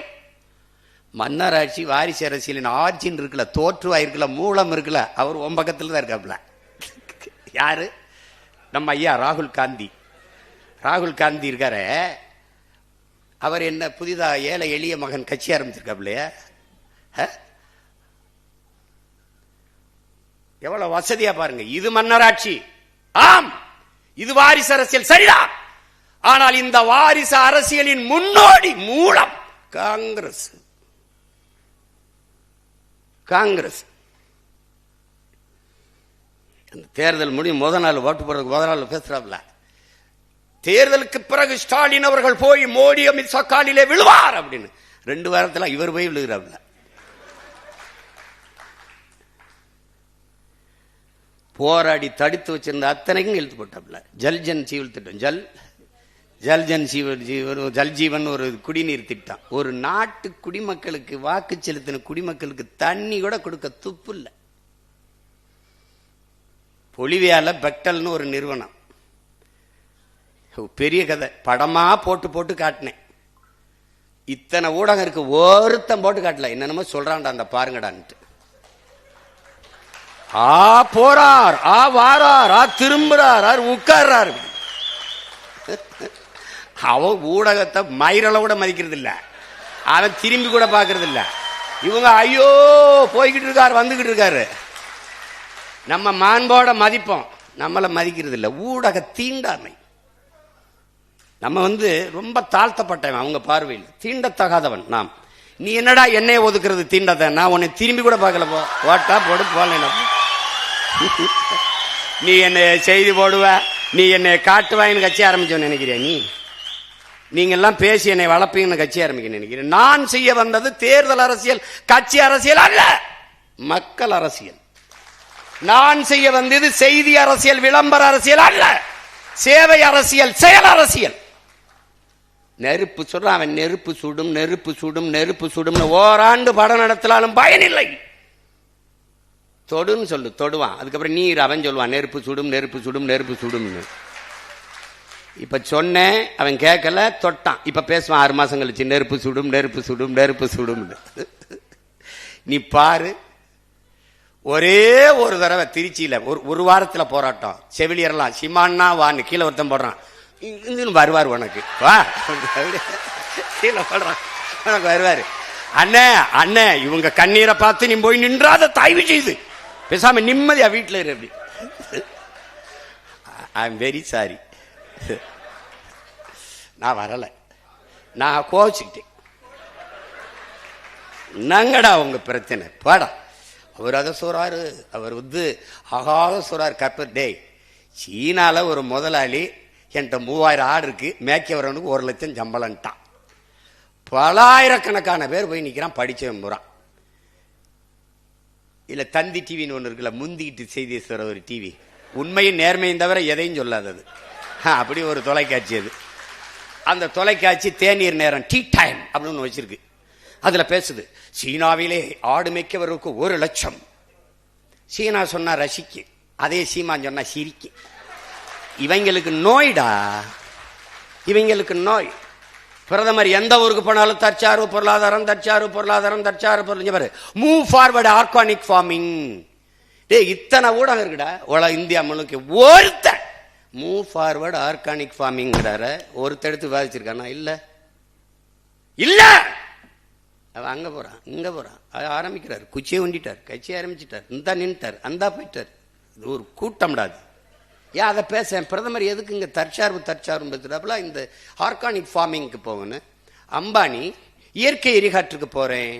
மன்னராட்சி வாரிசு அரசியலின் ஆர்ஜின் இருக்குல்ல, தோற்றுவாயிருக்குல்ல, மூலம் இருக்குல்ல, அவர் உன் பக்கத்தில் தான் இருக்காப்ல. யாரு? நம்ம ஐயா ராகுல் காந்தி. ராகுல் காந்தி இருக்காரு, அவர் என்ன புதிதா ஏழை எளிய மகன் கட்சி ஆரம்பிச்சிருக்காப்லையா? எவ்வளவு வசதியா பாருங்க. இது மன்னராட்சி, ஆம், இது வாரிசு அரசியல், சரிதான். ஆனால் இந்த வாரிசு அரசியலின் முன்னோடி மூலம் காங்கிரஸ். காங்கிரஸ் தேர்தல் முடியும் முதல் நாள் ஓட்டு போடுறதுக்கு முதல் நாள் பேசுறாப்ல, தேர்தலுக்கு பிறகு ஸ்டாலின் அவர்கள் போய் மோடி அமித்ஷா காலிலே விழுவார் அப்படின்னு. 2 வாரத்தில் இவர் போய் விழுகிறாப்ல. போராடி தடுத்து வச்சிருந்த அத்தனைக்கும் இழுத்து போட்டாப்ல. ஜல்ஜன் ஜீவன் திட்டம், ஜல்ஜன் ஜல் ஜீவன் ஒரு குடிநீர் திட்டம். ஒரு நாட்டு குடிமக்களுக்கு, வாக்கு செலுத்தின குடிமக்களுக்கு தண்ணி கூட கொடுக்க துப்பு இல்லை. பொலிவியால பெக்டல்னு ஒரு நிறுவனம், பெரிய கதை, படமா போட்டு போட்டு காட்டினேன். இத்தனை ஊடகம் இருக்கு, ஒருத்தன் போட்டு காட்டல. என்னென்னமோ சொல்றான்டா அந்த பாருங்கடான்ட்டு. போறார், வாரார், திரும்புறார், உட்கார்றாரு. அவன் ஊடகத்தை மயிரள கூட மதிக்கிறது இல்ல, அவன் திரும்பி கூட பாக்குறது இல்ல. இவங்க ஐயோ போய்கிட்டு இருக்காரு, வந்துகிட்டு இருக்காரு. நம்ம மாண்போட மதிப்போம், நம்மள மதிக்கிறது இல்ல. ஊடக தீண்டாமை. நம்ம ரொம்ப தாழ்த்தப்பட்டவன் அவங்க பார்வையில், தீண்டத்தகாதவன் நாம். நீ என்னடா என்னைய ஒதுக்குறது தீண்டத? நான் உன்னை திரும்பி கூட பார்க்கல. போட்டா போடு, போல. நீ என்னை செய்தி போடுவ, நீ என்னை காட்டுவாயின்னு கட்சி ஆரம்பிச்சோன்னு நினைக்கிறியா? நீங்க எல்லாம் பேசி என்னை வளர்ப்பீங்கன்னு கட்சி ஆரம்பிக்க நினைக்கிறேன். நான் செய்ய வந்தது தேர்தல் அரசியல், கட்சி அரசியல் அல்ல, மக்கள் அரசியல். நான் செய்ய வந்தது செய்தி அரசியல், விளம்பர அரசியல் அல்ல, சேவை அரசியல், செயல் அரசியல். நெருப்பு சொல்றான் அவன், நெருப்பு சுடும், நெருப்பு சுடும், நெருப்பு சுடும். ஓராண்டு படம் நடத்தலாலும் பயனில்லை. தொடுன்னு சொல்லு, தொடுவான். அதுக்கப்புறம் நீர் அவன் சொல்லுவான், நெருப்பு சுடும், நெருப்பு சுடும், நெருப்பு சுடும்னு. இப்ப சொன்னேன், அவன் கேட்கல, தொட்டான். இப்ப பேசுவான் 6 மாசம் கழிச்சு, நெருப்பு சுடும், நெருப்பு சுடும், நெருப்பு சுடும். நீ பாரு, ஒரே ஒரு தடவை திருச்சியில ஒரு வாரத்துல போராட்டம். செவிலியர்லாம் சிமான்னா வான்னு கீழே ஒருத்தன் போடுறான், வருவார் உனக்கு, வா கீழே போடுறான், உனக்கு வருவாரு. அண்ணே அண்ணே, இவங்க கண்ணீரை பார்த்து நீ போய் நின்றாத, தயவு செய்து பேசாம நிம்மதியா வீட்டுல இரு. அப்படி ஐ எம் வெரி சாரி, நான் வரல, நான் கோவிச்சுக்கிட்டேன். என்னங்கடா உங்க பிரச்சனை, பாடா. அவர் அதை சொல்றாரு, அவர் ஆகாத சொல்றாரு. கப்பர் டே, சீனால ஒரு முதலாளி என்கிட்ட 3000 ஆடு இருக்கு, மேய்க்கவரனுக்கு 1 லட்சம் சம்பளம்ட்டான். பல ஆயிரக்கணக்கான பேர் போய் நிக்கிறான், படிச்சவன் போறான். இல்ல தந்தி டிவின்னு ஒண்ணு இருக்குல்ல, முந்திக்கிட்டு செய்தி சொல்ற ஒரு டிவி, உண்மையும் நேர்மையும் தவிர எதையும் சொல்லாதது, அப்படி ஒரு தொலைக்காட்சி. அது அந்த தொலைக்காட்சி தேநீர் நேரம், டீ டைம் அப்படின்னு வச்சிருக்கு. அதுல பேசுது, சீனாவிலே ஆடு மேய்க்கவருக்கு 1 லட்சம். சீனா சொன்னா ரசிக்கு, அதே சீமான் சொன்னா சிரிக்கு. இவங்களுக்கு நோய்டா, இவங்களுக்கு நோய். பிரதமர் எந்த ஊருக்கு போனாலும் தற்சார்பு பொருளாதாரம், தற்சார்பு பொருளாதாரம், தற்சார்பு பொருளாதாரம். Move forward organic farming. டே, இத்தனை ஊடகம் இருக்குடா இந்தியா முழுக்க. ஒருத்த மூவ் ஃபார்வர்டு ஆர்கானிக் ஃபார்மிங் ஒருத்த எடுத்து விவாதிச்சிருக்கானா? இல்ல இல்ல. அவன் அங்க போறான், இங்க போறான், ஆரம்பிக்கிறார், குச்சியை ஒண்டிட்டார், கட்சியை ஆரம்பிச்சிட்டார், இந்த நின்ட்டார், அந்த போயிட்டார். இது ஒரு கூட்டம்டாது. ஏன் அதை பேச பிரதமர் எதுக்கு இங்க தற்சார்பு பேசுறாப்புல? இந்த ஆர்கானிக் ஃபார்மிங்க்கு போகணும். அம்பானி இயற்கை எரிகாற்றுக்கு போறேன்.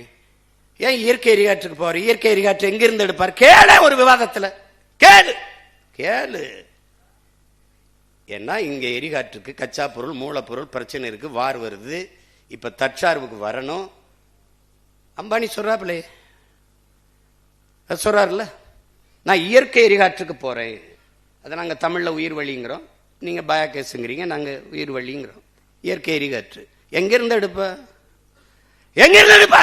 ஏன் இயற்கை எரிகாற்றுக்கு போறேன்? இயற்கை எரிகாற்று எங்க இருந்து எடுப்பார்? கேளு, ஒரு விவாதத்துல கேளு கேளு. ஏன்னா இங்க எரிகாற்றுக்கு கச்சா பொருள், மூலப்பொருள் பிரச்சனை இருக்கு, வார் வருது. இப்ப தற்சார்புக்கு வரணும். அம்பானி சொல்றாப்புலே, சொல்றாருல்ல, நான் இயற்கை எரிகாற்றுக்கு போறேன். அதை நாங்க தமிழ்ல உயிர் வழிங்கிறோம், நீங்க பயோகேஸுங்கிறீங்க, நாங்க உயிர் வழிங்கிறோம். இயற்கை எரிகாற்று எங்க இருந்து எடுப்ப? எங்க இருந்து எடுப்ப?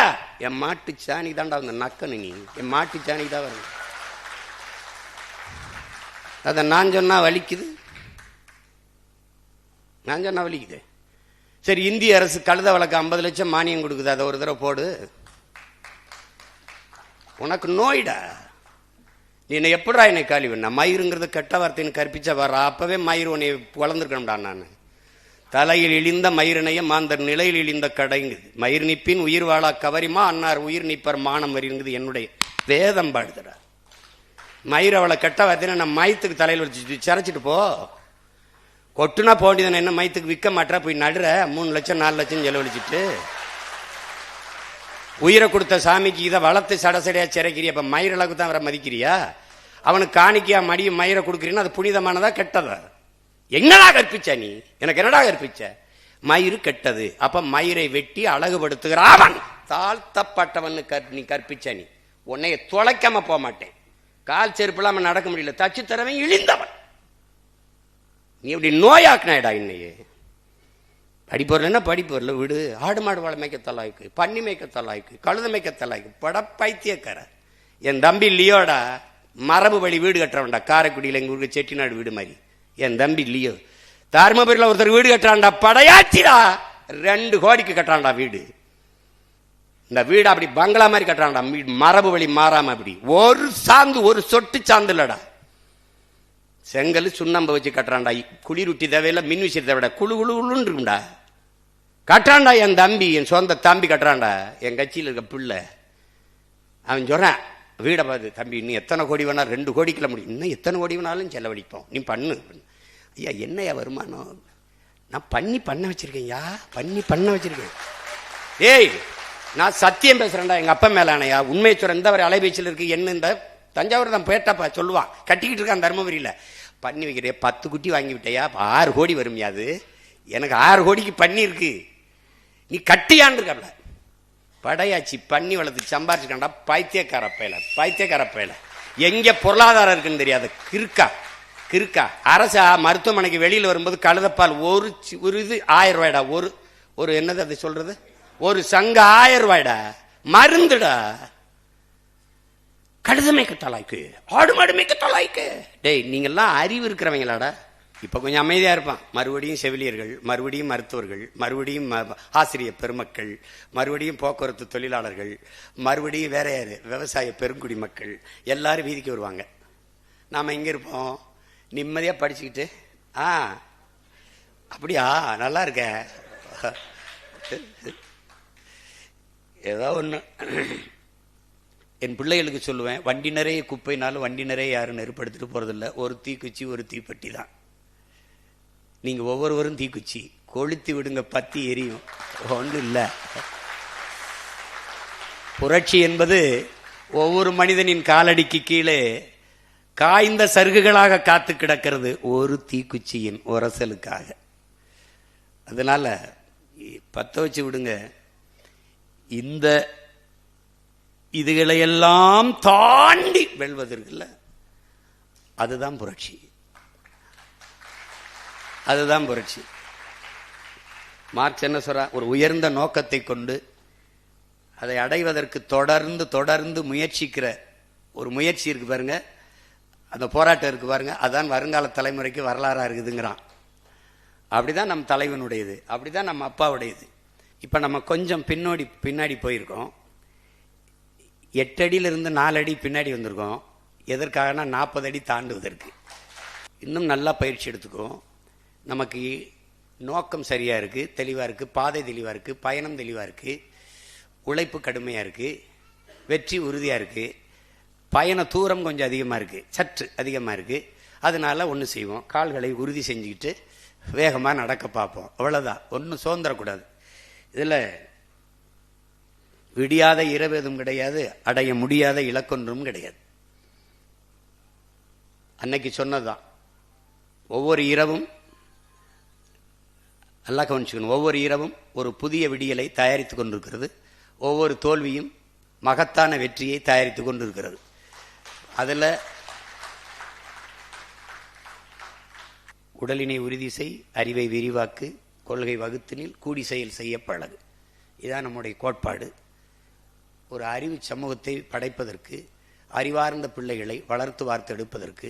என் மாட்டு சாணி தாண்டா வந்து நக்கனு, நீ என் மாட்டு சாணி தான் வரும். அத நான் சொன்னா வலிக்குது. நான் சொன்ன வலிக்குது. சரி, இந்திய அரசு கழுத வழக்கு 50 லட்சம் மானியம் கொடுக்குது, அதை ஒரு தடவை போடு. உனக்கு நோய்டா. நீ என்ன எப்படா என்னை காலி பண்ண? மயிருங்கிறது கெட்ட வார்த்தைன்னு கற்பிச்ச வர அப்பவே மயிர் உன்னை வளர்ந்துருக்கணும்டா. நான் தலையில் இழிந்த மயிரினைய மாந்தர் நிலையில் இழிந்த கடைங்குது. மயிர் நிப்பின் உயிர் வாழா கவரிமா அன்னார் உயிர் நிப்பர் மானம் வருங்குது என்னுடைய வேதம் பாடுதுடா. மயிர் அவளை கெட்ட வார்த்தைன்னு நான் மயத்துக்கு தலையில் வச்சு சிரைச்சிட்டு போ. கொட்டுனா போண்டியதானே என்ன மயத்துக்கு விற்க மாட்டா? போய் நடுற 3 லட்சம் 4 லட்சம் செலவழிச்சிட்டு உயிரை கொடுத்த சாமிக்கு இதை வளர்த்து சடசடையா சிறைக்கிறியா? அப்ப மயிரளவுக்கு தான் அவரை மதிக்கிறியா? அவனுக்கு காணிக்கையா மடியும் மயிரை கொடுக்குறீன்னா அது புனிதமானதா கெட்டதா? என்னடா கற்பிச்ச நீ? எனக்கு என்னடா கற்பிச்ச? மயிறு கெட்டது. அப்ப மயிரை வெட்டி அழகுபடுத்துகிற அவன் தாழ்த்தப்பட்டவன் நீ கற்பிச்ச. நீ உன்னைய தொலைக்காம போக மாட்டேன். கால் செருப்புலாம நடக்க முடியல, தச்சு தரவன் இழிந்தவன். நீ இப்படி நோயாக்குனாடா இன்னையே. படிப்பொருள் படிப்பொருள் விடு. ஆடு மாடு வாழை மேய்க்க தலாய்க்கு, பன்னி மேய்க்க தலாய்க்கு, கழுத மேய்க்க தலாய்க்கு, பட பைத்தியக்கார. என் தம்பி லியோடா மரபு வழி வீடு கட்டுறவன்டா. காரைக்குடியில் எங்க ஊருக்கு செட்டிநாடு வீடு மாதிரி. என் தம்பி லியோ தருமபுரியில் ஒருத்தர் வீடு கட்டுறான்டா, படையாச்சிடா. 2 கோடிக்கு கட்டுறான்டா வீடு. இந்த வீடு அப்படி பங்களா மாதிரி கட்டுறான்டா, மரபு வழி மாறாம. அப்படி ஒரு சாந்து, ஒரு சொட்டு சாந்து இல்லடா. செங்கல் சுண்ணாம்பு வச்சு கட்டுறான்டா. குளிரூட்டி தேவையில்ல, மின் விஷயத்தை விட குழு குழுன்னு இருக்கும்டா. கட்டுறான்டா என் தம்பி, என் சொந்த தம்பி கட்டுறான்டா. என் கட்சியில் இருக்க பிள்ளை அவன் சொல்றான் வீடை பார்த்து, தம்பி இன்னும் எத்தனை கோடி வேணா 2 கோடிக்குள்ள முடியும், இன்னும் எத்தனை கோடி வேணாலும் செலவழிப்போம், நீ பண்ணு. ஐயா என்னையா வருமானம்? நான் பண்ண வச்சிருக்கேன்யா, பண்ண வச்சிருக்கேன். ஏய் நான் சத்தியம் பேசுறேன்டா எங்க அப்பா மேலானையா, உண்மையை சொல்றேன். இந்த வரை அலைபேச்சியில் இருக்கு என்ன, இந்த தஞ்சாவூர் தான் போயிட்டாப்பா சொல்லுவான், கட்டிக்கிட்டு இருக்கான் தருமபுரியில். பண்ணி வைக்கிறிய 10 குட்டி வாங்கி விட்டையா, 6 கோடி வரும். யாது எனக்கு 6 கோடிக்கு பண்ணி இருக்கு, நீ கட்டியான் இருக்காப்ல. படையாச்சி பண்ணி வளர்த்து சம்பாரிச்சுக்காண்டா. பைத்தியக்கார பையல. எங்க பொருளாதாரம் இருக்குன்னு தெரியாது. கிறுக்கா அரசா மருத்துவமனைக்கு வெளியில் வரும்போது கழுதப்பால் ஒரு இது 1000 ரூபாய்டா. ஒரு என்னது அது சொல்றது, ஒரு சங்க 1000 ரூபாய்டா. மருந்துடா. கழுத மேய்க்க தலாய்க்கு, ஆடு மாடு மேய்க்க தலாய்க்கு. டேய் நீங்கெல்லாம் அறிவு இருக்கிறவங்களாடா. இப்ப கொஞ்சம் அமைதியா இருப்பான். மறுபடியும் செவிலியர்கள், மறுபடியும் மருத்துவர்கள், மறுபடியும் ஆசிரியர் பெருமக்கள், மறுபடியும் போக்குவரத்து தொழிலாளர்கள், மறுபடியும் வேற யாரு, விவசாய பெருங்குடி மக்கள் எல்லாரும் வீதிக்கு வருவாங்க. நாம இங்க இருப்போம் நிம்மதியா படிச்சுக்கிட்டு. அப்படியா நல்லா இருக்க, ஏதோ ஒண்ணு. என் பிள்ளைகளுக்கு சொல்லுவேன், வண்டி நிறைய குப்பைனாலும் வண்டி நிறைய யாரும் நெருப்படுத்திட்டு போறதில்ல. ஒரு தீக்குச்சி ஒரு தீப்பெட்டி தான். நீங்க ஒவ்வொருவரும் தீக்குச்சி கொளுத்தி விடுங்க, பத்தி எரியும், ஒன்றும் இல்லை. புரட்சி என்பது ஒவ்வொரு மனிதனின் காலடிக்கு கீழே காய்ந்த சருகுகளாக காத்து கிடக்கிறது, ஒரு தீக்குச்சியின் உரசலுக்காக. அதனால பத்த வச்சு விடுங்க. இந்த இதுகளையெல்லாம் தாண்டி வெல்வதற்குல்ல, அதுதான் புரட்சி. மார்க்ஸ் என்ன சொல்ற, ஒரு உயர்ந்த நோக்கத்தை கொண்டு அதை அடைவதற்கு தொடர்ந்து முயற்சிக்கிற ஒரு முயற்சி இருக்கு பாருங்க, அந்த போராட்டம் இருக்கு பாருங்க, அதான் வருங்கால தலைமுறைக்கு வரலாறா இருக்குதுங்கிறான். அப்படிதான் நம் தலைவனுடையது, அப்படிதான் நம்ம அப்பாவுடையது. இப்ப நம்ம கொஞ்சம் பின்னாடி போயிருக்கோம். 8 அடியிலிருந்து 4 அடி பின்னாடி வந்திருக்கோம். எதற்காகனா 40 அடி தாண்டுவதற்கு. இன்னும் நல்லா பயிற்சி எடுத்துக்கோ. நமக்கு நோக்கம் சரியா இருக்கு, தெளிவா இருக்கு, பாதை தெளிவா இருக்கு, பயணம் தெளிவா இருக்கு, உழைப்பு கடுமையா இருக்கு, வெற்றி உறுதியா இருக்கு, பயண தூரம் கொஞ்சம் அதிகமா இருக்கு, சற்று அதிகமா இருக்கு. அதனால ஒன்று செய்வோம், கால்களை உறுதி செஞ்சுக்கிட்டு வேகமா நடக்க பார்ப்போம். அவ்வளவுதான், ஒன்றும் சோர்ந்துடக்கூடாது. இதுல விடியாத இரவேதும் கிடையாது, அடைய முடியாத இலக்கொன்றும் கிடையாது. அன்னைக்கு சொன்னதுதான். ஒவ்வொரு இரவும் நல்லா கவனிச்சுக்கணும், ஒவ்வொரு இரவும் ஒரு புதிய விடியலை தயாரித்துக் கொண்டிருக்கிறது. ஒவ்வொரு தோல்வியும் மகத்தான வெற்றியை தயாரித்துக் கொண்டிருக்கிறது. அதுல உடலினை உறுதி செய், அறிவை விரிவாக்கு, கொள்கை வகுத்தினில் கூடி செயல் செய்ய பழகு. இதான் நம்முடைய கோட்பாடு. ஒரு அறிவு சமூகத்தை படைப்பதற்கு, அறிவார்ந்த பிள்ளைகளை வளர்த்து வார்த்தெடுப்பதற்கு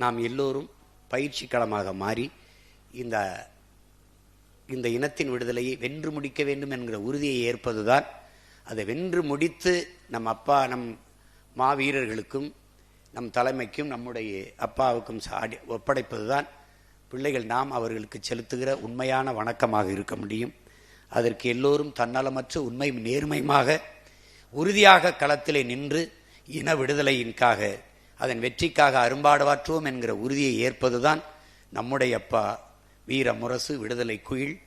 நாம் எல்லோரும் பயிற்சி களமாக மாறி இந்த இந்த இனத்தின் விடுதலையை வென்று முடிக்க வேண்டும் என்கிற உறுதியை ஏற்பதுதான். அதை வென்று முடித்து நம் அப்பா, நம் மாவீரர்களுக்கும் நம் தலைமைக்கும் நம்முடைய அப்பாவுக்கும் ஒப்படைப்பதுதான் பிள்ளைகள் நாம் அவர்களுக்கு செலுத்துகிற உண்மையான வணக்கமாக இருக்க முடியும். அதற்கு எல்லோரும் தன்னலமற்ற உண்மை நேர்மையாக உறுதியாக களத்திலே நின்று இன விடுதலையின்காக அதன் வெற்றிக்காக அரும்பாடுவாற்றுவோம் என்கிற உறுதியை ஏற்பதுதான் நம்முடைய அப்பா வீர முரசு விடுதலை குயில்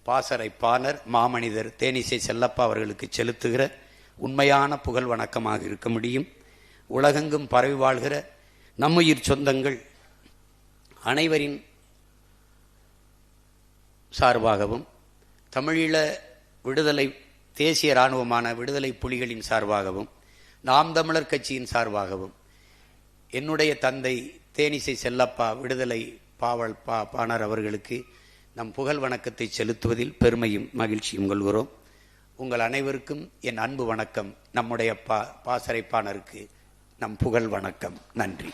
பாசறை பாணர் மாமனிதர் தேனிசை செல்லப்பா அவர்களுக்கு செலுத்துகிற உண்மையான புகழ் வணக்கமாக இருக்க முடியும். உலகெங்கும் பரவி வாழ்கிற நம்முயிர் சொந்தங்கள் அனைவரின் சார்பாகவும் தமிழீழ விடுதலை தேசிய இராணுவமான விடுதலை புலிகளின் சார்பாகவும் நாம் தமிழர் கட்சியின் சார்பாகவும் என்னுடைய தந்தை தேனிசை செல்லப்பா விடுதலை பாவல் பாணர் அவர்களுக்கு நம் புகழ் வணக்கத்தை செலுத்துவதில் பெருமையும் மகிழ்ச்சியும் கொள்கிறோம். உங்கள் அனைவருக்கும் என் அன்பு வணக்கம். நம்முடைய பாசறை பாணருக்கு நம் புகழ் வணக்கம். நன்றி.